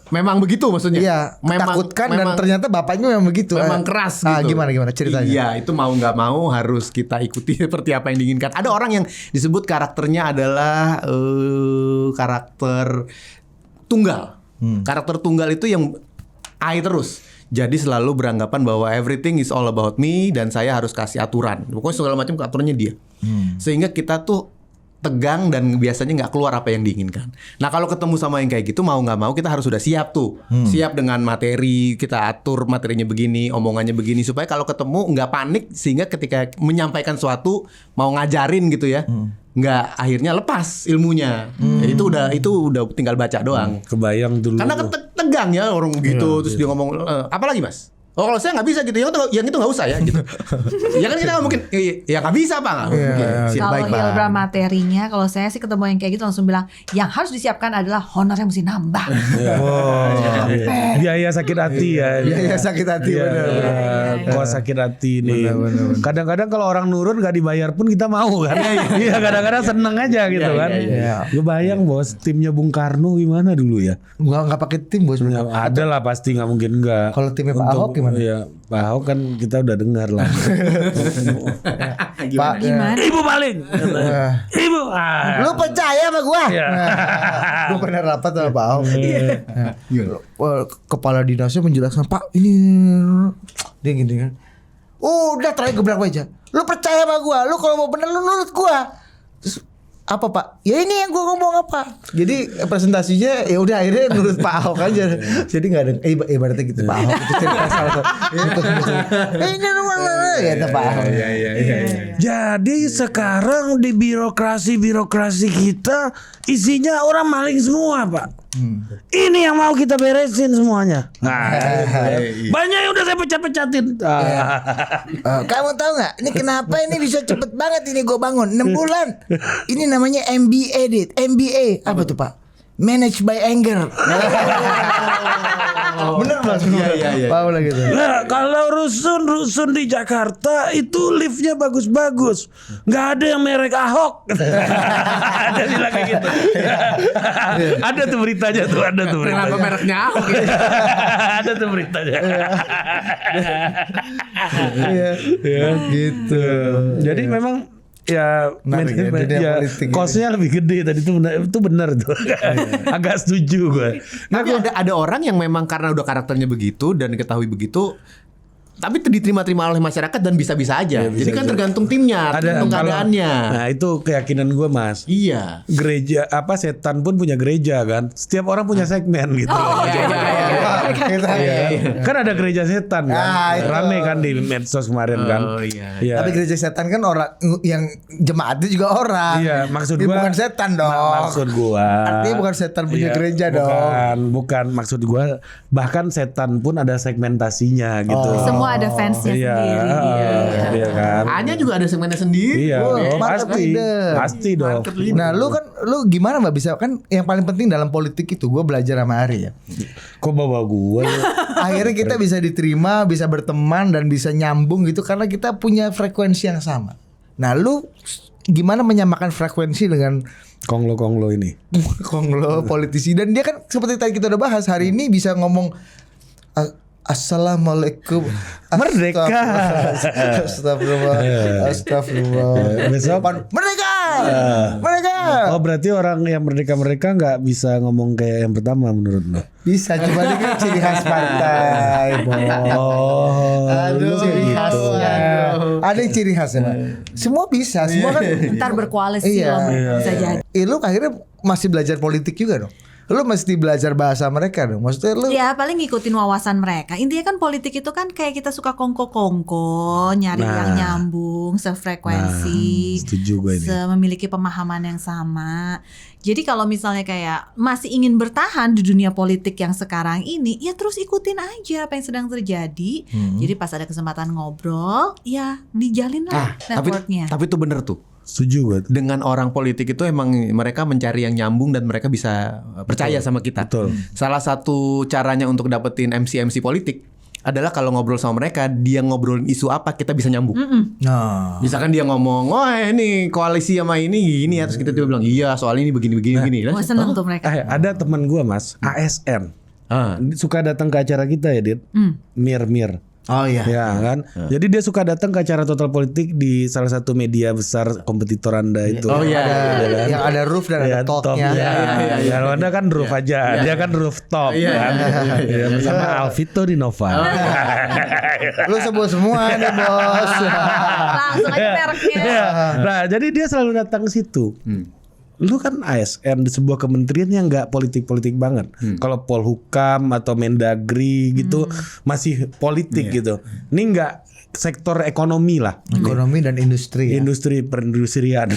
memang begitu maksudnya.
Iya, takutkan dan ternyata bapaknya memang begitu.
Memang keras gitu.
Gimana ceritanya?
Iya, itu mau nggak mau harus kita ikuti seperti apa yang diinginkan. Ada orang yang disebut karakternya adalah karakter tunggal. Karakter tunggal itu yang I terus. Jadi selalu beranggapan bahwa everything is all about me dan saya harus kasih aturan. Pokoknya segala macam aturannya dia. Sehingga kita tuh tegang dan biasanya nggak keluar apa yang diinginkan. Nah kalau ketemu sama yang kayak gitu mau nggak mau kita harus sudah siap tuh, siap dengan materi, kita atur materinya begini, omongannya begini supaya kalau ketemu nggak panik sehingga ketika menyampaikan sesuatu mau ngajarin gitu ya, nggak akhirnya lepas ilmunya. Itu udah tinggal baca doang.
Kebayang dulu.
Karena tegang ya orang gitu terus dia ngomong apa lagi Mas? Oh kalau saya nggak bisa gitu, yang itu nggak usah ya gitu. Ya kan kita nggak mungkin, ya nggak bisa Pak.
Kalau Hilbra materinya, kalau saya sih ketemu yang kayak gitu langsung bilang, yang harus disiapkan adalah honor yang mesti nambah.
Biaya sakit hati ya.
Biaya sakit hati benar.
Kok sakit hati nih. Kadang-kadang kalau orang nurun nggak dibayar pun kita mau kan. Iya kadang-kadang seneng aja gitu kan. Gue bayang bos, timnya Bung Karno gimana dulu ya?
Nggak pakai tim bos.
Ada lah pasti nggak mungkin nggak.
Kalau timnya Pak Ahok gimana?
Iya, Pak Ahok kan kita udah dengar lah.
Pak,
gimana?
Ibu paling. Ibu.
Lu percaya sama gua? Gua pernah rapat sama Pak Ahok. Kepala dinasnya menjelaskan, Pak ini dia gini kan. Udah terakhir gebrak aja. Lu percaya sama gua? Lu kalau mau bener lu nurut gua. Terus apa Pak? Ya ini yang gue ngomong apa? Jadi presentasinya ya udah akhirnya menurut Pak Ahok aja. Jadi nggak ada ibaratnya gitu Pak Ahok itu cerita salah satu. Ini rumah ya Pak Ahok.
Jadi sekarang di birokrasi kita isinya orang maling semua Pak. Ini yang mau kita beresin semuanya. Banyak yang udah saya pecat-pecatin.
Kamu tahu nggak? Ini kenapa ini bisa cepet banget ini gue bangun 6 bulan. Ini namanya MBA. Apa tuh Pak? Managed by anger. Bener Mas.
Iya.
Paula gitu.
Nah, kalau rusun di Jakarta itu liftnya bagus-bagus, nggak ada yang merek Ahok. Ada bilang kayak gitu. Ada tuh beritanya tuh, ada tuh beritanya.
Kenapa mereknya Ahok gitu?
Ada tuh beritanya.
Iya. Gitu.
Jadi memang ya
Menarik ya, dunia politik ini.
kosnya lebih gede tadi itu benar tuh. Agak setuju gue.
Tapi ada orang yang memang karena udah karakternya begitu dan diketahui begitu, tapi diterima-terima oleh masyarakat dan bisa-bisa aja.
Ya, bisa
Jadi kan
aja.
tergantung timnya, tergantung keadaannya.
Nah itu keyakinan gue Mas.
Iya.
Gereja setan pun punya gereja kan. Setiap orang punya segmen gitu.
Iya.
Kan ada gereja setan kan.
Ah, itu.
Rame kan di medsos kemarin kan.
Oh, iya.
Iya.
Tapi gereja setan kan orang yang jemaatnya juga orang.
Iya, maksud
Dia
gua
bukan setan dong.
Maksud gua.
Artinya bukan setan punya
Iya,
gereja dong.
Bukan maksud gua bahkan setan pun ada segmentasinya gitu.
Semua ada fansnya
Iya,
sendiri.
iya kan.
Hanya juga ada segmennya sendiri.
Iya,
Oh,
oh,
market
pasti.
leader.
Pasti dong.
Nah, lu gimana Mbak bisa kan yang paling penting dalam politik itu gue belajar sama Ari ya.
Kok bawa gua?
Akhirnya kita bisa diterima, bisa berteman dan bisa nyambung gitu karena kita punya frekuensi yang sama. Nah, lu gimana menyamakan frekuensi dengan
Konglo ini.
Konglo politisi dan dia kan seperti tadi kita udah bahas hari ini bisa ngomong Assalamualaikum
Merdeka.
Astagfirullah
Besok
Merdeka Merdeka
Oh berarti orang yang merdeka-merdeka nggak bisa ngomong kayak yang pertama menurut lo?
Bisa cuma ini kan ciri khas partai
Oh,
Aduh, ciri
gitu.
khasnya. Ada yang ciri khasnya. Pak. Semua bisa, semua kan.
Ntar berkoalisi
Iya.
loh, bisa jadi.
Lu akhirnya masih belajar politik juga dong. Lu mesti belajar bahasa mereka dong. Maksudnya lu
Ya paling ngikutin wawasan mereka. Intinya kan politik itu kan kayak kita suka kongko-kongko, nyari yang nyambung, sefrekuensi,
setuju gue ini.
memiliki pemahaman yang sama. Jadi kalau misalnya kayak masih ingin bertahan di dunia politik yang sekarang ini, ya terus ikutin aja apa yang sedang terjadi. Jadi pas ada kesempatan ngobrol, ya dijalin lah networknya.
Tapi itu bener tuh.
Setuju gue.
Dengan orang politik itu emang mereka mencari yang nyambung dan mereka bisa percaya sama kita.
Betul.
Salah satu caranya untuk dapetin MC politik adalah kalau ngobrol sama mereka, dia ngobrolin isu apa kita bisa nyambung.
Nah,
Misalkan dia ngomong, "Oh, ini koalisi sama ini gini ya." Terus kita tiba bilang, "Iya, soal ini begini.
Wah seneng tuh mereka.
Ada teman gue Mas, ASN.
Ah.
Suka datang ke acara kita ya, Dit. Mir.
oh iya.
Ya kan. Jadi dia suka datang ke acara Total Politik di salah satu media besar kompetitor Anda itu.
Oh iya.
Yang ada roof dan ada talknya.
Ya, kalau Anda kan roof aja, dia kan rooftop kan. Ya, bersama Alvito Dinova.
Lu sebut semua nih bos.
Langsung aja mereknya.
Ya. Nah, jadi dia selalu datang ke situ. Lu kan ASN di sebuah kementerian yang nggak politik-politik banget. Kalau Polhukam atau Mendagri gitu masih politik gitu. Ini nggak sektor ekonomi lah.
Ekonomi dan industri. Ya.
Industri perindustrian.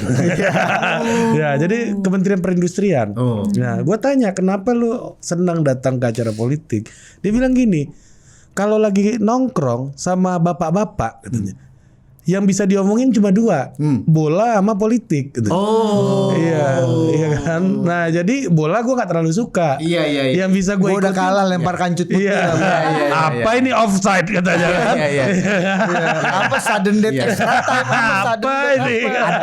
Ya, jadi Kementerian Perindustrian. Nah, gue tanya kenapa lu senang datang ke acara politik? Dia bilang gini, kalau lagi nongkrong sama bapak-bapak katanya, yang bisa diomongin cuma dua, bola sama politik gitu. Iya kan. Nah jadi bola gue nggak terlalu suka.
Iya.
Yang bisa gue
Gue udah kalah lempar kancut putih.
Iya. Apa ini offside katanya kan?
Iya.
Apa sudden death extra time?
Apa ini?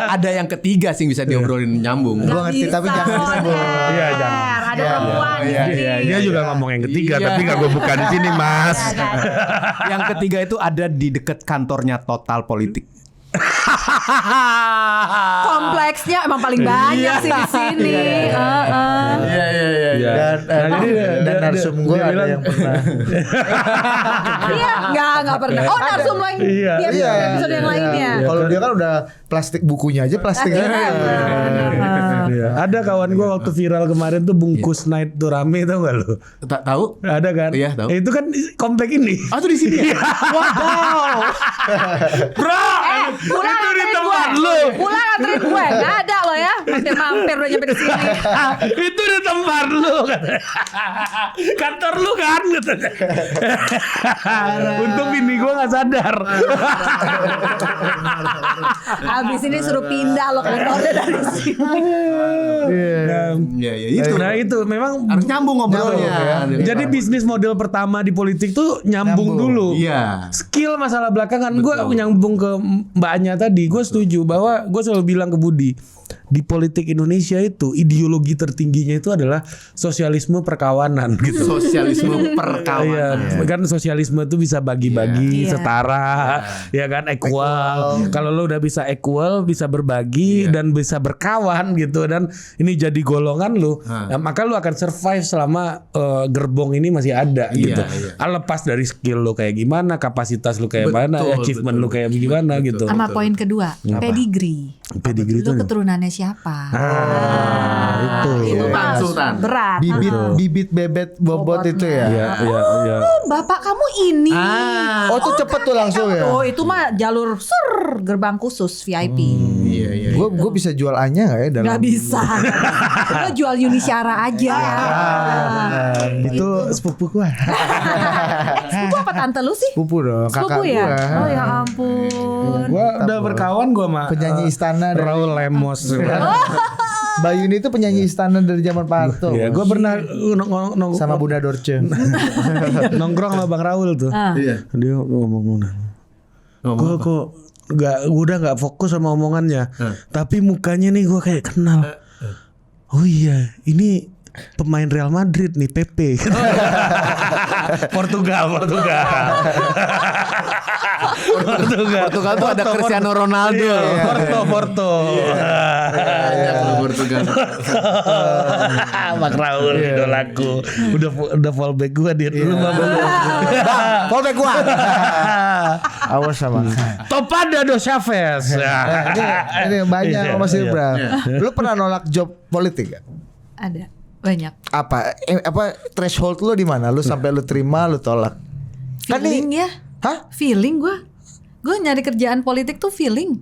Ada yang ketiga sih bisa diobrolin nyambung.
Gua ngerti tapi jangan disebut.
Iya, jangan.
Ada perempuan di sini.
Dia juga ngomong yang ketiga,
Iya.
tapi nggak gue buka di sini mas.
Yang ketiga itu ada di dekat kantornya Total Politik.
Kompleksnya emang paling banyak sih di sini.
Iya.
Dan narsum gue
dia
ada
bilang,
yang pernah.
Iya, enggak pernah. Oh, narsum lain.
Iya.
Di episode yang lainnya.
Kalau dia kan udah plastik bukunya aja plastik.
Iya. Ada kawan gue waktu viral kemarin tuh bungkus night tuh rame tau gak lo?
Tak tahu?
Ada kan?
Iya, tahu.
Itu kan komplek ini.
Oh, tuh di sini. Wadaw.
Bro,
Pulang
itu di
anterin
tempat
gue.
lu.
Pulang anterin gue. Nggak ada loh ya. Mampir udah nyampe di sini.
Itu di tempat lu katanya. Kantor lu kan katanya. Untung bini gue gak sadar.
Abis ini suruh pindah lo kantornya dari sini.
Ya itu.
Nah itu memang
Harus nyambung ngobrolnya.
jadi bisnis model pertama di politik tuh nyambung dulu.
Iya.
Skill masalah belakangan gue nyambung ke mbaknya tadi. Gue setuju bahwa gue selalu bilang ke Budi, di politik Indonesia itu ideologi tertingginya itu adalah sosialisme perkawanan gitu.
Sosialisme perkawanan.
Iya, kan sosialisme itu bisa bagi-bagi,
Iya.
setara, ya kan, equal. Kalau lo udah bisa equal, bisa berbagi dan bisa berkawan gitu, dan ini jadi golongan lo, nah, maka lo akan survive selama gerbong ini masih ada gitu. Lepas dari skill lo kayak gimana, kapasitas lo kayak mana, achievement lo kayak gimana gitu.
Sama poin kedua, pedigree.
Pedigree itu
Lu keturunannya siapa?
itu.
Sultan.
Berat.
Bibit bebet bobot itu ya.
Iya.
Bapak kamu ini.
Oh tuh cepet tuh langsung ya.
Oh itu mah jalur gerbang khusus VIP.
Iya.
Gue bisa jual Anya nggak ya dalam?
Nggak bisa. Lo jual Yunisyara aja.
Itu sepupu gua.
Sepupu apa tante lu sih?
Sepupu dong, kakak
Sepupu ya?
gua.
Oh ya ampun.
Gua udah berkawan gua sama
Penyanyi istana dari
Raul Lemos.
Mbak Yuni itu penyanyi istana dari zaman Pak Harto.
Ya, gua pernah
Sama Bunda Dorce.
nongkrong sama Bang Raul tuh.
Iya.
Dia ngomong gua kok udah nggak fokus sama omongannya. Tapi mukanya nih gua kayak kenal. Oh iya, ini pemain Real Madrid nih, Pepe. Portugal.
Portugal tuh ada Cristiano Ronaldo.
Porto.
Portugal.
Bang Raul idolaku. Udah fallback gua dia dulu
Fallback gua. Awas sama.
Topada dos Chavez.
Ini banyak Mas Ibra. Lu pernah nolak job politik gak?
Ada banyak.
Apa threshold lu di mana? Lu sampai lu terima, lu tolak. Kan
Feeling
nih,
ya.
hah?
Feeling gue nyari kerjaan politik tuh feeling.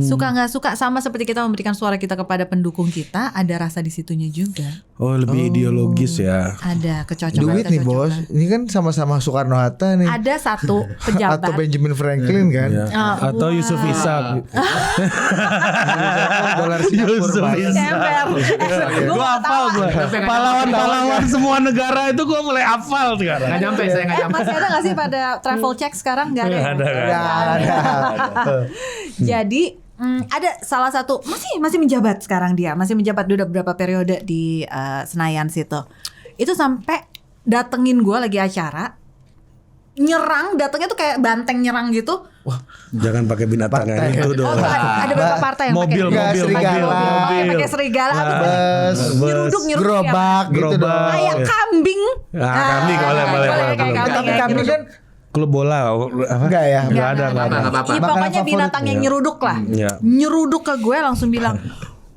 Suka nggak suka, sama seperti kita memberikan suara kita kepada pendukung kita, ada rasa di situnya juga.
Oh, lebih ideologis ya.
Ada kecocokan.
Duit nih bos. Ini kan sama-sama Soekarno Hatta nih.
Ada satu pejabat.
Atau Benjamin Franklin kan.
Atau Yusuf Ishak.
Dolar Singapura. Pak.
Gue hafal gue. Pahlawan-pahlawan semua negara itu gue mulai hafal sekarang.
Nggak nyampe, saya nggak nyampe.
Masih ada nggak sih pada travel check sekarang? Nggak ada. ya?
Ada.
Jadi ada salah satu masih menjabat sekarang, dia masih menjabat udah beberapa periode di Senayan situ. Itu sampai datengin gue lagi acara, nyerang, datangnya tuh kayak banteng nyerang gitu.
Wah, jangan pakai binatang itu dong.
Oh, ada beberapa partai yang
Mobil.
pakai serigala, habis nyeruduk
gerobak gitu dong.
kayak kambing.
Kambing boleh.
Tapi kambing kan
Klub bola apa?
enggak ya?
Enggak ada.
Ya, pokoknya
Makanan
binatang
favorit.
yang nyeruduk lah.
Iya.
Nyeruduk ke gue, langsung bilang,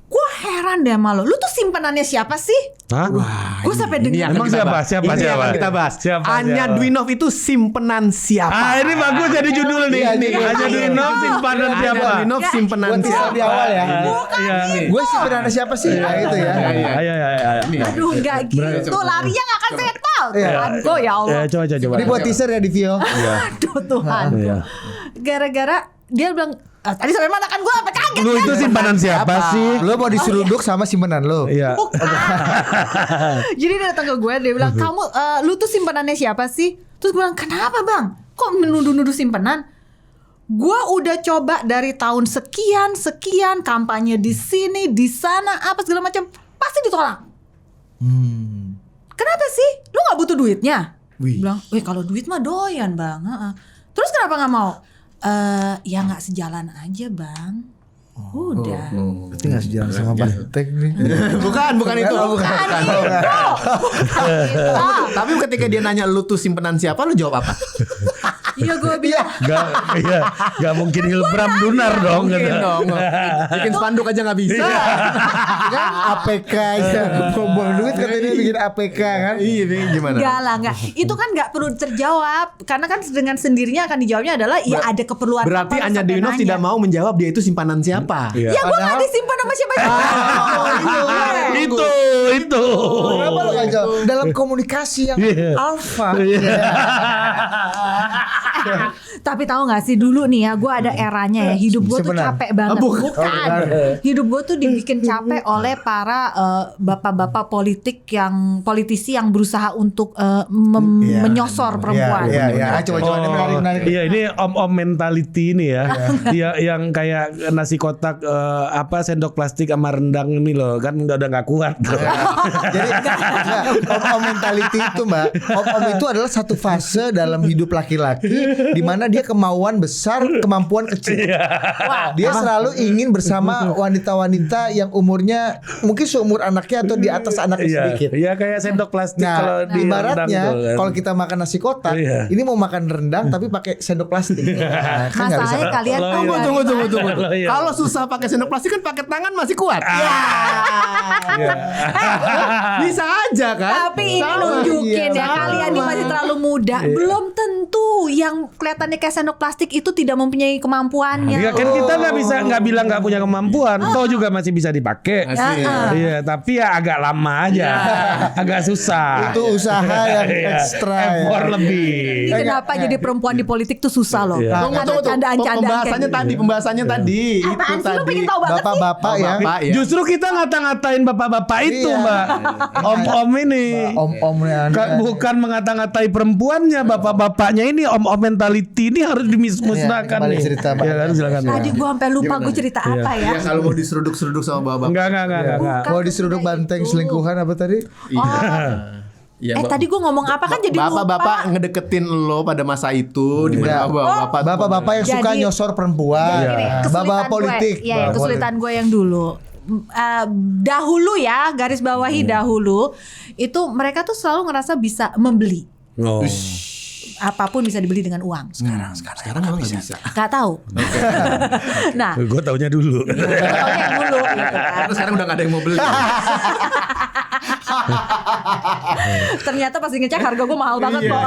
gue heran deh sama lo. Lu tuh simpenannya siapa sih?
Hah?
Gue sampai dengar.
Emang siapa?
Ini yang akan kita bahas. Anya Dwinov itu simpenan siapa?
Ini bagus jadi judul nih. Anya Dwinov simpanan siapa?
Anya Dwinov simpenan
Buat teaser
siapa?
di awal ya. Gue sih benar siapa sih? Nah, itu ya.
Ayo.
Aduh, gak gitu. Larinya gak akan settle. Tuhanku ya Allah.
Ya coba.
Ini buat teaser ya di Vio.
Aduh Tuhan.
Iya.
Gara-gara dia bilang, tadi sampai mana kan gue apa kaget.
Lu itu simpanan siapa sih?
Lu mau diseruduk sama simpenan lu.
Iya.
Jadi dia datang ke gue, dia bilang, kamu lu tuh simpenannya siapa sih? Terus gue bilang, kenapa bang? Kok menuduh-nuduh simpenan? Gue udah coba dari tahun sekian kampanye di sini, di sana, apa segala macam, pasti ditolak. Kenapa sih? Lu nggak butuh duitnya? Bilang, kalau duit mah doyan bang. Terus kenapa nggak mau? Ya nggak sejalan aja bang. Udah.
Berarti gak sejalan sama Banteng nih.
Bukan itu.
Bukan.
Tapi ketika dia nanya lu tuh simpenan siapa, lu jawab apa?
Iya gue bilang.
Gak mungkin Hilbram Dunar dong.
Mungkin dong. Bikin spanduk aja nggak bisa.
Kan APK ya, buang duit katanya bikin APK kan.
Iya, gimana?
Enggak lah, enggak. Itu kan enggak perlu terjawab. Karena kan dengan sendirinya akan dijawabnya adalah ya ada keperluan
Berarti
apa,
Anya
sampai
Deunov
nanya.
tidak mau menjawab dia itu simpanan siapa.
Iya.
Ya gue
Padahal-
gak disimpan sama siapa-siapa.
Itu.
Kenapa lo gak jawab? Dalam komunikasi yang
Iya.
alfa.
Tapi tahu nggak sih dulu nih ya, gue ada eranya ya. Hidup gue tuh
Sebenarnya.
capek banget.
Bukan.
Bukan. Hidup gue tuh dibikin capek oleh para bapak-bapak politisi yang berusaha untuk
Iya.
menyosor perempuan.
Iya. Coba menarik.
Iya, ini om mentality ini ya. Iya, yang kayak nasi kotak sendok plastik sama rendang ini loh, kan udah nggak kuat.
Jadi om mentality itu Mbak, om itu adalah satu fase dalam hidup laki-laki di mana dia kemauan besar, kemampuan kecil.
Wah,
Dia selalu ingin bersama wanita-wanita yang umurnya mungkin seumur anaknya atau di atas anaknya
Iya,
sedikit.
iya kayak sendok plastik kalau
Nah,
di rendang
ibaratnya
tuh kan.
kalau kita makan nasi kotak,
Iya.
ini mau makan rendang tapi pakai sendok plastik. Nah, kan nggak bisa.
masalahnya kalian tahu
Tunggu,
nggak?
Tunggu.
Iya.
Kalau susah pakai sendok plastik kan pakai tangan masih kuat.
Iya.
Bisa aja kan?
Tapi ini
Sama.
nunjukin
Iya,
ya kalian ini masih terlalu muda. Belum tentu yang kelihatannya kayak sendok plastik itu tidak mempunyai kemampuannya.
Ya kan kita nggak bilang nggak punya kemampuan, toh juga masih bisa dipakai.
Asik.
Iya, tapi ya agak lama aja, agak susah.
Itu usaha yang
Iya.
ekstra. Ya.
Effort lebih.
Ini kenapa jadi perempuan di politik tuh susah loh.
Iya.
Karena
Tunggu.
candaan-candaan kayak gitu.
Pembahasannya tadi.
Apaan
Itu
sih lu
tadi.
pengen tahu banget sih?
Bapak-bapak ya.
Bapak ya.
Justru kita ngata-ngatain bapak-bapak itu,
Iya.
Mbak. Om-om ini.
Om-omnya
Bukan mengata-ngatai perempuannya, bapak-bapaknya ini om-om mentality ini harus dimusnahkan
Iya, kembali
nih.
cerita, Mbak.
Iya kan, silakan.
Tadi gue sampai lupa gue cerita apa ya.
Ya kalau mau diseruduk-seruduk sama bapak.
Enggak.
Mau diseruduk banteng selingkuhan apa tadi?
Iya,
Tadi gue ngomong apa kan jadi lupa.
bapak-bapak ngedeketin lo pada masa itu di mana
Bapak-bapak yang suka
Jadi-
nyosor perempuan.
Gini, kesulitan
Bapak politik.
gue, ya, kesulitan gue yang dulu. Dahulu ya, garis bawahi dahulu itu mereka tuh selalu ngerasa bisa membeli.
Oh.
Apapun bisa dibeli dengan uang.
Sekarang emang nggak bisa.
Gak tahu. Nah,
Gue taunya dulu.
pokoknya dulu gitu kan.
Terus sekarang udah nggak ada yang mau beli.
Ternyata pas ngecek harga gue mahal banget kok.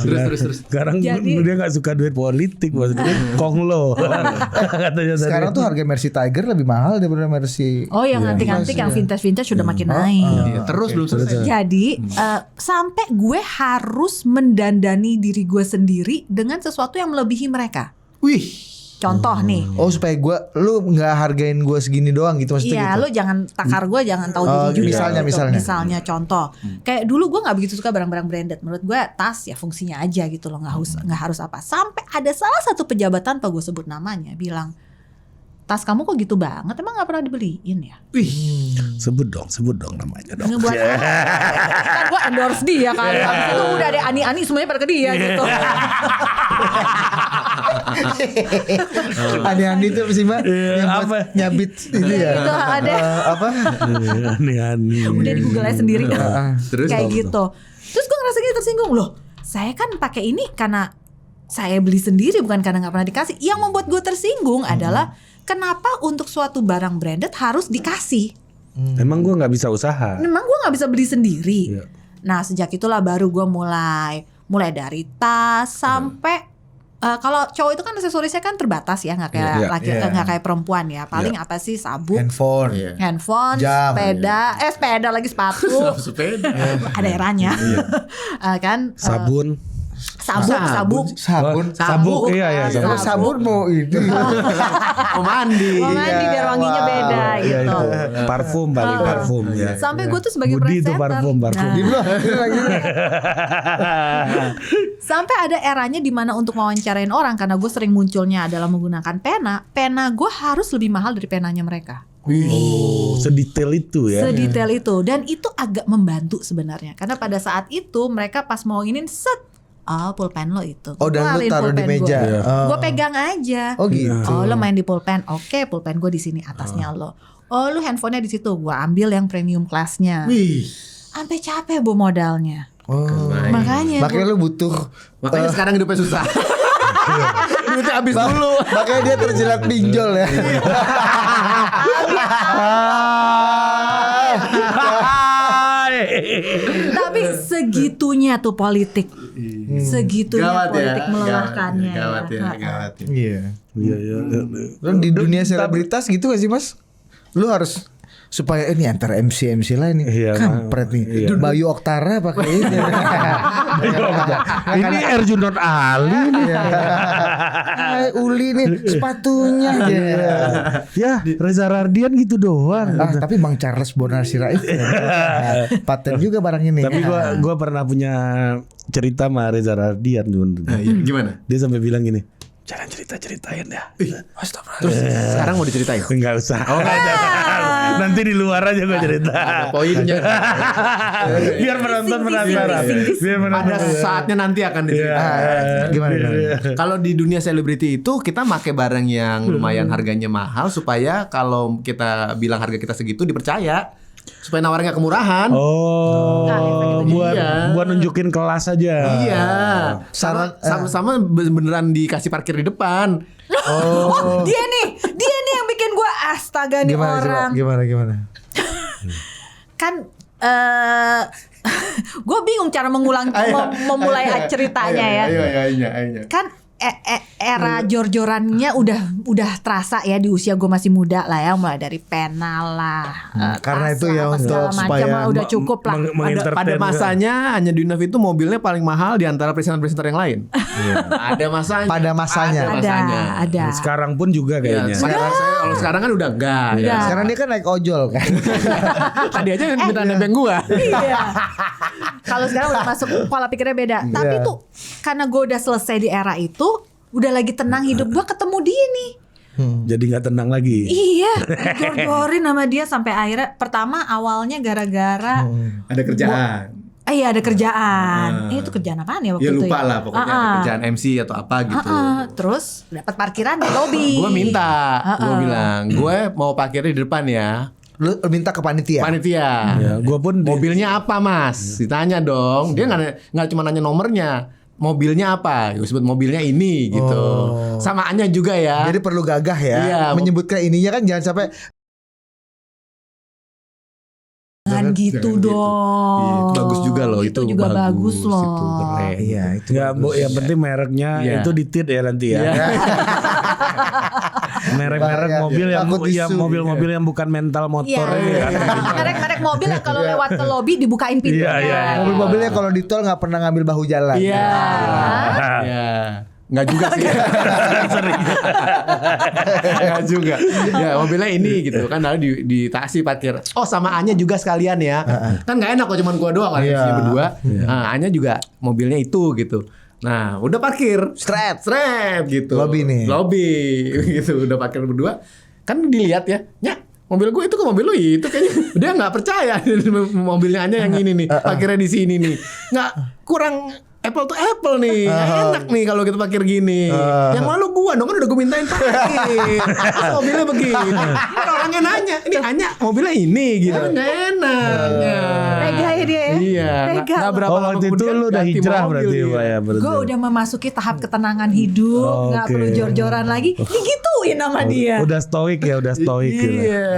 Terus.
Sekarang
Jadi-
dia nggak suka duit politik, maksudnya konglo. Katanya tadi.
Sekarang tuh harga Mercy Tiger lebih mahal daripada Mercy.
Oh yang antik-antik yang vintage-vintage sudah makin naik.
Iya, terus belum selesai.
Jadi sampai gue harus mendandani diri gue sendiri dengan sesuatu yang melebihi mereka.
Wih.
Contoh nih.
Oh supaya lu nggak hargain gue segini doang gitu maksudnya
Iya,
gitu.
lo jangan takar gue, jangan tahu
Oh,
diri juga.
misalnya.
Misalnya contoh, kayak dulu gue nggak begitu suka barang-barang branded. Menurut gue tas ya fungsinya aja gitu loh, nggak harus apa. Sampai ada salah satu pejabat tanpa gue sebut namanya bilang, tas kamu kok gitu banget, emang nggak pernah dibeliin ya?
Sebut dong namanya dong.
Ngebuat kan gue endorse dia kan. Habis itu udah ada ani-ani semuanya pada ke dia gitu.
Aneh-aneh itu apa sih Mbak? Yang buat
apa?
nyabit itu ya.
Itu ada.
Apa?
Aneh-aneh.
Udah di Google aja sendiri.
Terus
Kayak gitu. Terus gue ngerasa gini tersinggung loh. Saya kan pakai ini karena saya beli sendiri bukan karena nggak pernah dikasih. Yang membuat gue tersinggung adalah kenapa untuk suatu barang branded harus dikasih?
Emang gue nggak bisa usaha.
Memang gue nggak bisa beli sendiri.
Iya.
Nah sejak itulah baru gue mulai dari tas sampai kalau cowok itu kan aksesorisnya kan terbatas ya, nggak kayak
Iya,
laki, nggak kayak perempuan ya. Paling apa sih sabuk,
Handphone.
handphone,
Jam.
sepeda lagi sepatu.
sepeda.
Ada eranya. Kan
Sabun.
sabuk.
Sabun.
Iya, sabun.
Emang sabun mau itu.
Mau mandi.
Mau mandi biar wanginya beda
Iya,
gitu.
itu. Parfum paling parfum ya.
Sampai gue tuh sebagai
Budi itu
presenter.
parfum.
Sampai ada eranya di mana untuk mewawancarain orang karena gue sering munculnya adalah menggunakan pena gue harus lebih mahal dari penanya mereka.
Oh, sedetail itu ya.
Sedetail itu, dan itu agak membantu sebenarnya karena pada saat itu mereka pas mau ingin set. Oh pulpen lo itu.
Oh, dan lu
Keluarin
taruh di
pulpen
meja.
gua.
Iya.
Gue pegang aja.
Oh gitu.
Oh lo main di pulpen, oke pulpen gue di sini atasnya lo. Oh lu handphonenya di situ, gue ambil yang premium kelasnya.
Wih.
Sampai capek bu modalnya.
Oh.
Makanya
Makanya lu butuh
Makanya sekarang hidupnya susah. Duitnya habis dulu.
Makanya dia terjerat pinjol ya.
Tapi segitunya tuh politik. Segitunya
Gawat ya,
politik melelahkannya.
Gawat ya, gawat ya.
Iya.
Iya.
Lu di dunia selebritas gitu gak sih Mas? Lu harus supaya ini antara MC lah ini
Iya,
kampret nih. Bayu Oktara pakai ini.
Ini Erjunot Ali nih.
Hai, Uli nih sepatunya.
Ya, Reza Rardian gitu doang.
Tapi Bang Charles Bonar Sirait paten juga barang ini.
Tapi gua pernah punya cerita sama Reza Rardian
Gimana?
Dia sampai bilang gini, jangan ceritain ya.
Terus sekarang mau diceritain?
Enggak usah. Oh, nanti di luar aja gue cerita.
Ada poinnya.
Biar penonton penasaran.
Pada saatnya nanti akan diceritain.
Gimana?
Kalau di dunia selebriti itu kita pakai barang yang lumayan harganya mahal supaya kalau kita bilang harga kita segitu dipercaya. Supaya nawarnya kemurahan.
Buat nunjukin kelas aja.
Iya. Sama beneran dikasih parkir di depan.
Dia nih yang bikin gue astaga nih orang.
Gimana?
Kan gue bingung cara memulai ceritanya ya.
Ayo.
Kan era jor-jorannya udah terasa ya di usia gue masih muda lah ya, mulai dari penal lah.
Karena itu ya
apa
untuk
segala macam
supaya
lah, udah cukup lah.
Pada masanya Anya Dwinov itu mobilnya paling mahal di antara presenter-presenter yang lain. Ada masanya.
Pada masanya.
Ada.
Sekarang pun juga kayaknya.
Kalau sekarang kan udah enggak.
Udah.
Sekarang dia kan naik ojol kan.
Tadi aja minta nebeng gua.
Iya. Kalau sekarang udah masuk pola pikirnya beda. Tapi tuh karena gue udah selesai di era itu, udah lagi tenang hidup gue, ketemu dia nih.
Jadi nggak tenang lagi.
Iya, jor-jorin sama dia sampai akhirnya pertama awalnya gara-gara
Ada kerjaan.
Iya ada kerjaan. Itu kerjaan apaan ya waktu
Ya
itu
lupa lah pokoknya ada kerjaan MC atau apa gitu.
Terus dapat parkiran di lobi.
Gue minta, gue bilang, gue mau parkirnya di depan ya.
Lu minta ke panitia.
Ya, gua pun
Mobilnya apa mas? Ditanya dong. Dia nggak cuma nanya nomornya. Mobilnya apa? Gue sebut mobilnya ini gitu. Sama Anya juga ya.
Jadi perlu gagah ya.
Iya.
Menyebutkan ininya kan jangan sampai
Jangan gitu dong.
Iya, itu bagus juga loh.
Itu juga bagus loh.
Itu keren.
iya itu.
nggak, yang penting mereknya itu ditit ya nanti ya. Merek-merek
Bahaya.
mobil yang
Takut isu.
mobil-mobil yang bukan mental motor
Iya.
ini kan.
Merek-merek mobil yang kalau lewat ke lobi dibukain pintunya.
Iya.
Mobil-mobilnya kalau di tol nggak pernah ngambil bahu jalan.
Iya. Iya. Nggak juga sih.
Sering.
Nggak juga. Ya mobilnya ini gitu kan, lalu di taksi parkir. Oh sama Anya juga sekalian ya. Kan nggak enak kalau cuma gua doang kan
Iya.
berdua. Nah, Anya juga mobilnya itu gitu. Nah udah parkir straight gitu.
Lobby nih.
Lobby gitu. Udah parkir berdua. Kan dilihat ya. Mobil gue itu ke mobil lu itu kayaknya dia nggak percaya mobilnya Anya yang ini nih parkirnya di sini nih, nggak kurang apple to apple nih. Nggak enak nih kalau kita parkir gini. Yang malu gua dong, kan udah gue mintain parkir. Terus mobilnya begini. Kan orangnya nanya, ini Anya mobilnya ini gitu. Nggak enak.
Tega ya dia ya.
Iya.
Tega.
Nggak berapa
Oh
lama
waktu itu
kemudian
lu udah
ganti
hijrah
mobil
berarti
dia.
Pak ya.
Gue udah memasuki tahap ketenangan hidup, nggak
Oke.
perlu jor-joran lagi, digituin sama dia.
Udah stoik ya, udah stoik gitu.
Iya.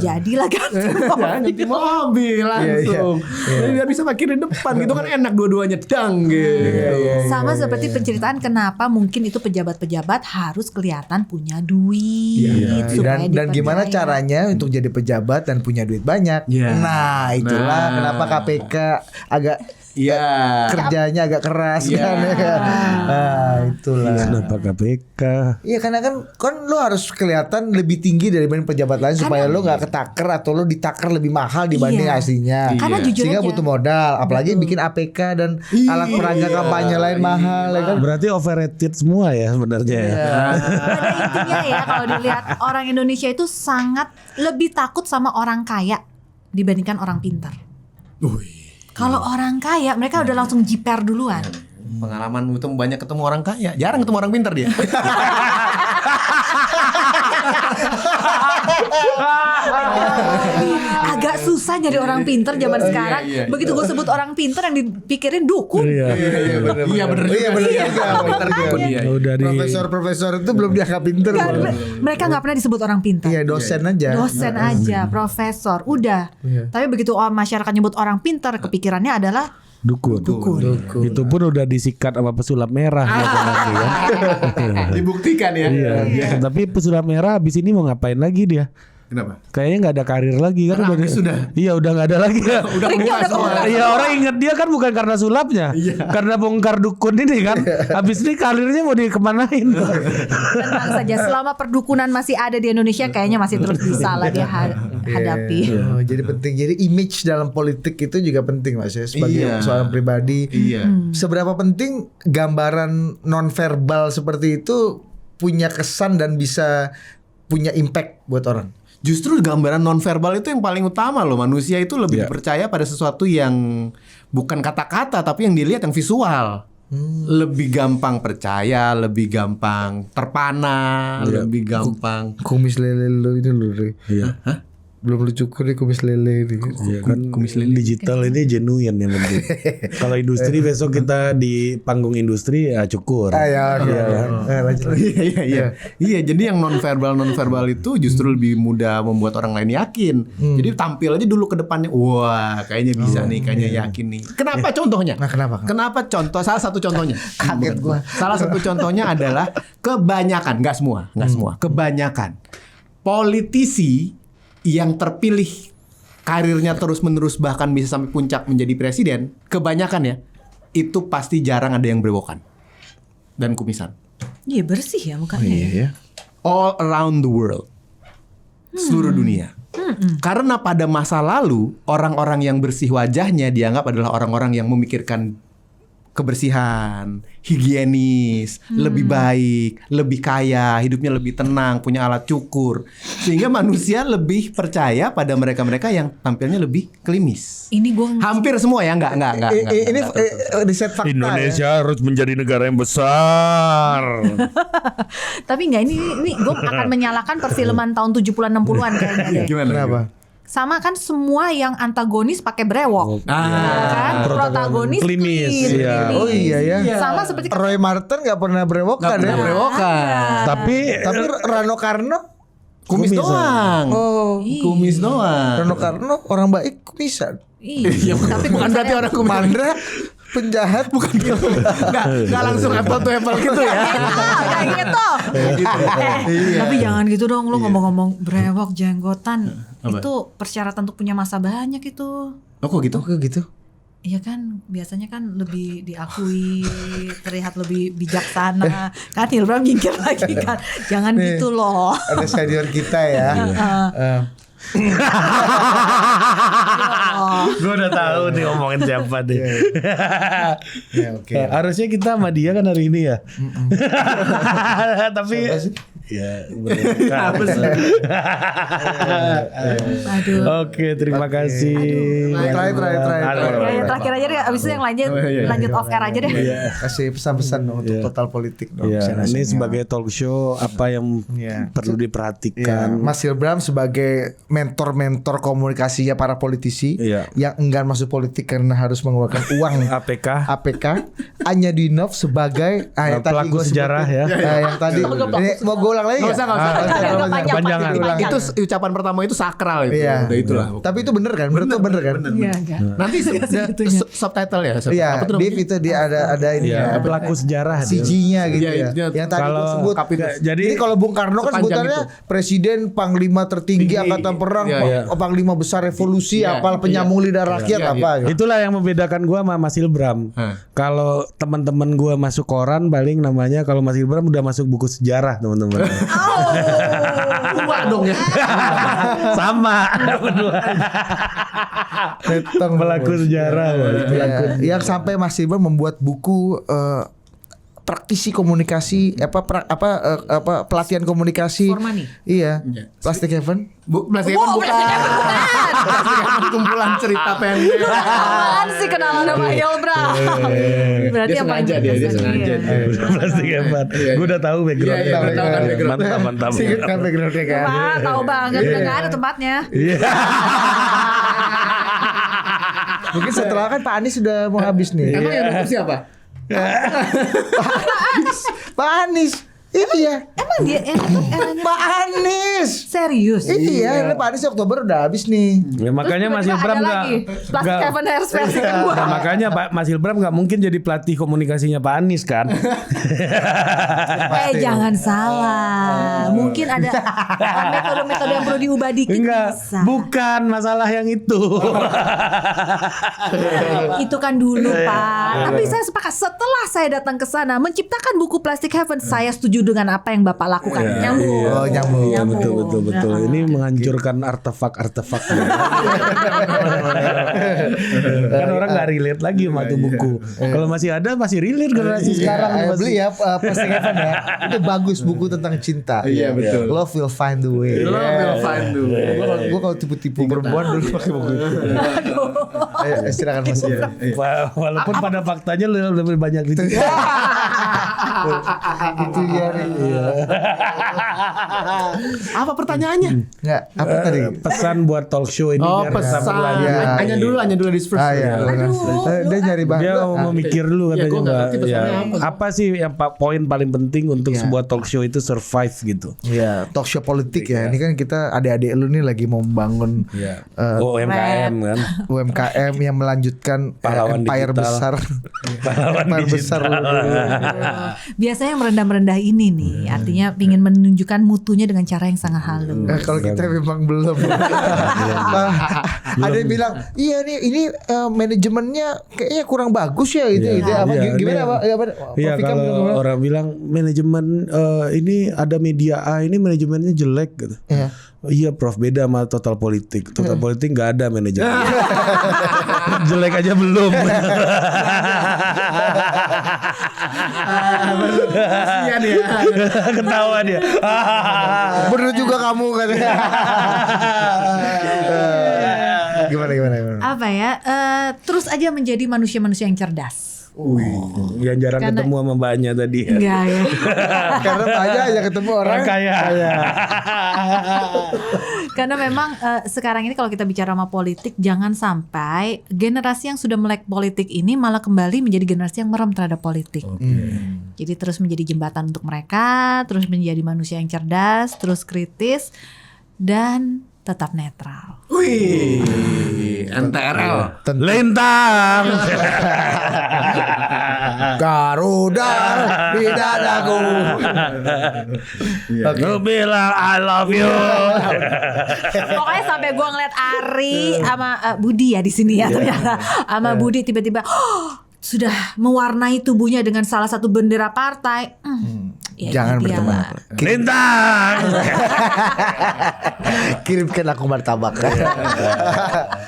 Jadilah ganti
Ganti mobil langsung. Jadi biar bisa parkir di depan gitu kan enak dua-duanya dang gitu.
Sama seperti penceritaan kenapa mungkin itu pejabat-pejabat harus kelihatan punya duit supaya
Dan gimana
dipercaya.
caranya untuk jadi pejabat dan punya duit banyak.
Iya.
Nah itulah
Nah.
kenapa KPK agak
Iya.
kerjanya agak keras
Iya.
kan. Nah itulah.
Kenapa KPK?
Iya karena kan lo harus kelihatan lebih tinggi dibanding pejabat lain supaya lo nggak ketaker atau lo ditaker lebih mahal dibanding
Iya.
aslinya.
Karena jujur
Sehingga
aja.
butuh modal, apalagi bikin APK dan alat peraga kampanye lain mahal ya kan.
Berarti overrated semua ya sebenarnya ya.
Pada intinya ya kalau dilihat orang Indonesia itu sangat lebih takut sama orang kaya dibandingkan orang pintar. Kalau orang kaya mereka udah langsung jiper duluan.
Pengalaman itu banyak ketemu orang kaya, jarang ketemu orang pintar dia.
Agak susah nyari orang pinter zaman sekarang. Begitu gue sebut orang pinter yang dipikirin dukun.
Iya benar juga.
Udah di
Profesor itu belum dianggap pinter.
Mereka nggak pernah disebut orang pintar.
Iya, dosen aja.
Dosen aja, profesor, udah. Tapi begitu masyarakat nyebut orang pintar, kepikirannya adalah
dukun. Itu pun udah disikat sama pesulap merah.
Dibuktikan ya.
Iya. Tapi pesulap merah habis ini mau ngapain lagi dia?
Kenapa?
Kayaknya nggak ada karir lagi kan
Karena habis sudah.
Iya udah nggak ada lagi ya.
Udah
Triknya udah
semua.
kebuka.
Iya orang ingat dia kan bukan karena sulapnya, karena bongkar dukun ini kan. Habis ini karirnya mau dikemanain?
tenang saja. Selama perdukunan masih ada di Indonesia, kayaknya masih terus bisa lah dia hadapi.
Oh, jadi penting. Jadi image dalam politik itu juga penting Mas ya, sebagai seorang pribadi. Seberapa penting gambaran nonverbal seperti itu punya kesan dan bisa punya impact buat orang?
Justru gambaran nonverbal itu yang paling utama loh. Manusia itu lebih percaya pada sesuatu yang bukan kata-kata tapi yang dilihat yang visual. Lebih gampang percaya, lebih gampang terpana, lebih gampang.
Kumis lele lo ini lo.
Iya.
Belum lu cukur nih kumis lele ini.
Iya kan digital ini genuine yang penting. Kalau industri besok kita di panggung industri ya cukur.
Iya.
Iya, jadi yang nonverbal itu justru lebih mudah membuat orang lain yakin. Jadi tampil aja dulu ke depannya. Wah, kayaknya bisa nih, kayaknya yakin nih. Kenapa contohnya?
Nah, kenapa?
Kenapa contoh? Salah satu contohnya.
Kaget gua.
Salah satu contohnya adalah kebanyakan, nggak semua, kebanyakan politisi yang terpilih karirnya terus-menerus bahkan bisa sampai puncak menjadi presiden, kebanyakan ya itu pasti jarang ada yang berewokan dan kumisan.
Iya bersih ya mukanya.
Iya.
All around the world, seluruh dunia. Karena pada masa lalu orang-orang yang bersih wajahnya dianggap adalah orang-orang yang memikirkan kebersihan, higienis, lebih baik, lebih kaya, hidupnya lebih tenang, punya alat cukur. Sehingga manusia lebih percaya pada mereka-mereka yang tampilnya lebih klimis.
Ini gue
Hampir semua ya, enggak.
Ini riset fakta.
Indonesia harus menjadi negara yang besar.
tapi nggak ini gue akan menyalahkan perfilman tahun 70-an 60-an kayaknya deh.
Gimana?
Kenapa?
Sama kan semua yang antagonis pakai brewok. Kan protagonis
klimis,
clean,
iya.
klimis.
Oh iya ya.
Sama seperti
Roy Martin nggak pernah berewokan ya.
Tapi
Rano Karno
Kumis
Kumisan.
doang. Kumis doang.
Rano Karno orang baik kumisan.
Iya, tapi
Bukan berarti orang kumis.
Mandra penjahat bukan
Nggak langsung apple to apple gitu ya.
kayak gitu. Tapi jangan gitu dong lu ngomong-ngomong brewok jenggotan. Itu persyaratan untuk punya masa banyak itu.
Oh kok gitu?
gitu.
Iya kan biasanya kan lebih diakui, terlihat lebih bijaksana. Kan Hilbram nyingkir lagi kan. Jangan
Nih,
gitu loh.
Ada senior kita ya.
gue udah tahu nih ngomongin siapa deh.
Ya, oke.
Harusnya kita sama dia kan hari ini ya. Tapi ya
Aduh.
Oke, terima kasih.
Terakhir aja deh, abis itu yang lanjut off air aja deh.
Kasih pesan-pesan dong untuk total politik dong.
Ya,
Saya
ini
rasanya.
sebagai talk show apa yang perlu
Ya,
diperhatikan.
Mas Hilbram sebagai mentor-mentor komunikasinya para politisi
Iya.
yang enggan masuk politik karena harus mengeluarkan uang APK. Anya Dinov sebagai yang tadi
pelaku
gua
sejarah
sebutin.
ya.
Yang tadi ini mau gue ulang lagi
Nggak usah.
Kepanjangan.
Itu ucapan pertama itu sakral itu.
Iya.
Udah itulah.
Tapi itu bener kan? Bener kan?
Iya enggak.
Nanti subtitle ya.
Iya, Div itu dia ada ini
Ya,
ya.
pelaku sejarah.
CG-nya gitu
Iya,
ya. Yang tadi
Kalau
gua sebut. Jadi kalau Bung Karno kan
Sepanjang
sebutannya presiden panglima tertinggi angkatan perang,
Iya.
panglima besar revolusi,
Iya,
apal penyambung lidah rakyat
Iya,
apa gitu.
Itulah yang membedakan gua sama Mas Hilbram. Kalau teman-teman gua masuk koran paling namanya, kalau Mas Hilbram udah masuk buku sejarah teman-teman.
Tua dong ya.
Sama berdua.
Tetong
Pelaku sejarah. Bos.
Iya. Yang sampai Mas Hilbram membuat buku praktisi komunikasi pelatihan komunikasi.
Formani.
Iya. Plastic Heaven.
Plastic Heaven bukan. Plastic Heaven kumpulan cerita pendek.
Apaan sih kenalan sama Hilbram? Berarti
Dia
yang paling
sengaja dia
berkesan.
sengaja.
Iya.
Plastik hebat. Gue udah tahu backgroundnya.
Iya, udah tahu kan background.
Mantap.
Singkat kan backgroundnya kan.
Wah, tahu banget udah nggak ada tempatnya.
Iya.
Mungkin setelah kan Pak Anies sudah mau habis nih.
Emang yang nonton siapa?
Pak Anies. Iya.
Emang dia eranya
Pak Anies.
serius?
Iya, ini Pak Anies Oktober udah habis nih.
Ya, makanya Mas
Terus
Hilbram
ada lagi, Plastic Heaven Hairs versi kedua.
Nah, makanya Mas Hilbram nggak mungkin jadi pelatih komunikasinya Pak Anies kan?
Jangan salah. Mungkin ada metode-metode yang perlu diubah dikit.
Enggak,
bisa.
bukan masalah yang itu.
Itu kan dulu Pak. Tapi saya sepakat setelah saya datang ke sana menciptakan buku Plastic Heaven, saya setuju dengan apa yang Bapak lakukan. Nyambung.
Oh, nyambung.
Iya, betul. Ini menghancurkan artefak-artefak. Kan orang nggak relate lagi sama tuh buku. Kalau masih ada masih relate generasi sekarang.
Ayo beli ya Plastic Heaven ya. Itu bagus buku tentang cinta.
Iya, betul.
Love will find the way.
Love will find the way.
Gue kalau tipu-tipu perempuan dulu pakai buku itu. Ayo silakan Mas.
Walaupun pada faktanya lebih banyak itu.
Itu ya.
Apa pertanyaannya?
Enggak, apa tadi?
Pesan buat talk show ini
Oh,
biar
pesan.
sama lagi.
Hanya dulu di first.
Iya. Dia nyari bahan.
Dia mau mikir dulu
Ya,
katanya
gua nggak
Mbak.
ngerti pesannya
Apa sih yang poin paling penting untuk sebuah talk show itu survive gitu?
Iya, talk show politik ya. Ini kan kita adik-adik lu nih lagi mau membangun
UMKM kan.
UMKM yang melanjutkan
Pahlawan
empire
digital.
besar.
Pahlawan
Empire besar.
Biasanya yang merendah-merendah ini nih, artinya ingin menunjukkan mutunya dengan cara yang sangat halus.
Kalau kita memang belum. Ada yang bilang, iya nih ini manajemennya kayaknya kurang bagus ya itu. Gimana Pak?
Iya, kalau orang bilang manajemen ini ada media A ini manajemennya jelek gitu.
Iya.
Iya Prof, beda sama total politik. Total politik nggak ada manajemen. Jelek aja belum.
Iya dia.
Ketawa dia.
Bener juga kamu katanya. Gimana?
Apa ya? Terus aja menjadi manusia-manusia yang cerdas.
Yang jarang
Karena-
ketemu sama mbaknya tadi.
Enggak ya.
Karena banyak aja ketemu orang
kaya.
Karena memang sekarang ini kalau kita bicara sama politik, jangan sampai generasi yang sudah melek politik ini malah kembali menjadi generasi yang merem terhadap politik. Jadi terus menjadi jembatan untuk mereka, terus menjadi manusia yang cerdas, terus kritis, dan tetap netral.
Wih, NTRL.
Lintang.
Garuda di dadaku.
Lu bilang I love you.
Pokoknya sampai gue ngeliat Ari sama Budi ya di sini ya ternyata, sama Budi tiba-tiba sudah mewarnai tubuhnya dengan salah satu bendera partai. Ya,
Jangan
itu
berteman.
dia.
Lintang.
Kirimkan aku martabak.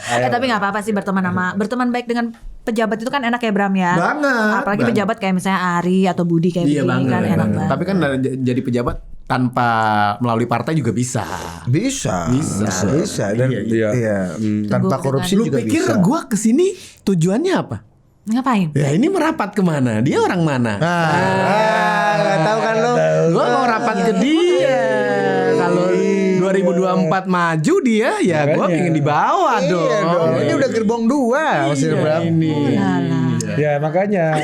Tapi nggak apa-apa sih berteman baik dengan pejabat itu kan enak ya Bram ya.
Banget.
Apalagi pejabat kayak misalnya Ari atau Budi kayak
Iya
begini kan enak banget.
Tapi kan jadi pejabat tanpa melalui partai juga bisa.
Bisa. Dan
Iya.
tanpa
Gua
korupsi
Lu
juga
pikir
bisa.
gua kesini tujuannya apa?
Ngapain?
Ya ini merapat kemana? Dia orang mana?
Nggak tahu kan lo.
Gua mau rapat ke dia. Kalau 2024 maju dia, ya gua pengen dibawa
Iya
dong.
dong. Ini udah gerbong 2 Mas Bram.
Ini.
Ya makanya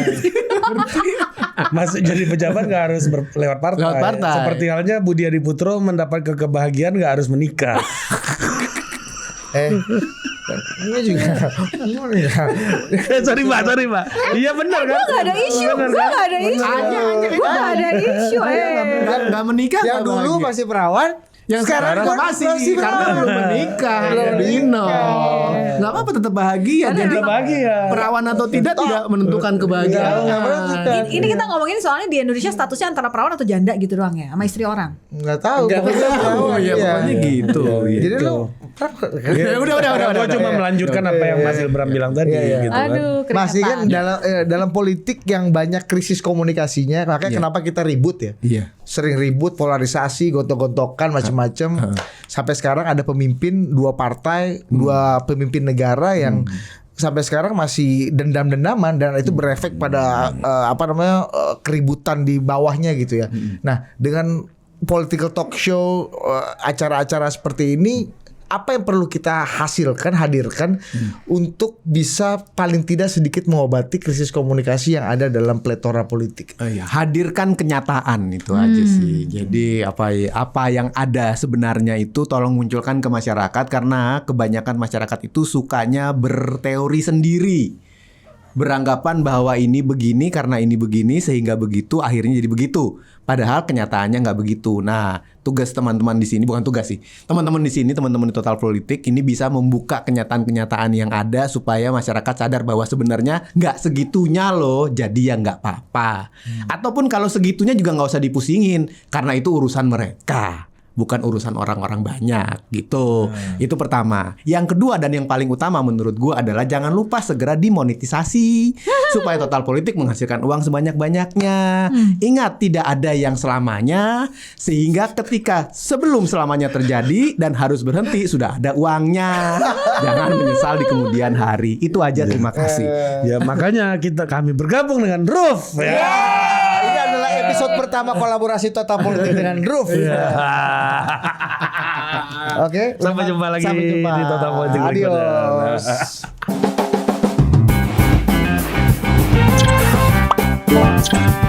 masuk jadi pejabat nggak harus lewat partai.
Lewat partai.
Seperti halnya Budi Adiputro mendapat kebahagiaan nggak harus menikah.
Ini juga.
sorry mbak. Iya benar kan?
Gue gak ada isu. Gue gak ada isu. Gue gak ada isu.
Nggak menikah.
Yang
nggak
dulu
bahagia.
masih perawan.
Yang sekarang masih karena belum menikah. Dino. Nggak apa-apa tetap bahagia. Jadi
bahagia.
perawan atau tidak menentukan kebahagiaan.
Ini kita ngomongin soalnya di Indonesia statusnya antara perawan atau janda gitu doang ya, sama istri orang.
Nggak tahu.
Nggak tahu. Ya pokoknya gitu.
Jadi lo
Udah.
Gue cuma melanjutkan apa yang Mas Ilbram bilang tadi. Gitu kan.
Aduh,
Masih kan
keringetan.
dalam politik yang banyak krisis komunikasinya, makanya kenapa kita ribut ya?
Iya.
Sering ribut, polarisasi, gontok-gontokan macam-macam. Sampai sekarang ada pemimpin 2 partai, 2 pemimpin negara yang sampai sekarang masih dendam-dendaman dan itu berefek pada keributan di bawahnya gitu ya. Nah, dengan political talk show, acara-acara seperti ini, apa yang perlu kita hadirkan untuk bisa paling tidak sedikit mengobati krisis komunikasi yang ada dalam pletora politik?
Hadirkan kenyataan itu aja sih. Jadi apa yang ada sebenarnya itu tolong munculkan ke masyarakat, karena kebanyakan masyarakat itu sukanya berteori sendiri. Beranggapan bahwa ini begini karena ini begini sehingga begitu, akhirnya jadi begitu. Padahal kenyataannya nggak begitu. Nah, tugas teman-teman di sini, bukan tugas sih, teman-teman di sini, teman-teman di Total Politik ini bisa membuka kenyataan-kenyataan yang ada supaya masyarakat sadar bahwa sebenarnya nggak segitunya loh, jadi ya nggak apa-apa. Ataupun kalau segitunya juga nggak usah dipusingin, karena itu urusan mereka, bukan urusan orang-orang banyak gitu. Itu pertama. Yang kedua dan yang paling utama menurut gue adalah jangan lupa segera dimonetisasi supaya Total Politik menghasilkan uang sebanyak-banyaknya. Ingat, tidak ada yang selamanya, sehingga ketika sebelum selamanya terjadi dan harus berhenti sudah ada uangnya. Jangan menyesal di kemudian hari. Itu aja, terima kasih.
Ya makanya kami bergabung dengan Roof.
Ini adalah episode pertama kolaborasi Total Politik dengan Roof. Oke,
Sampai jumpa lagi di Total Politik berikutnya.
Adios.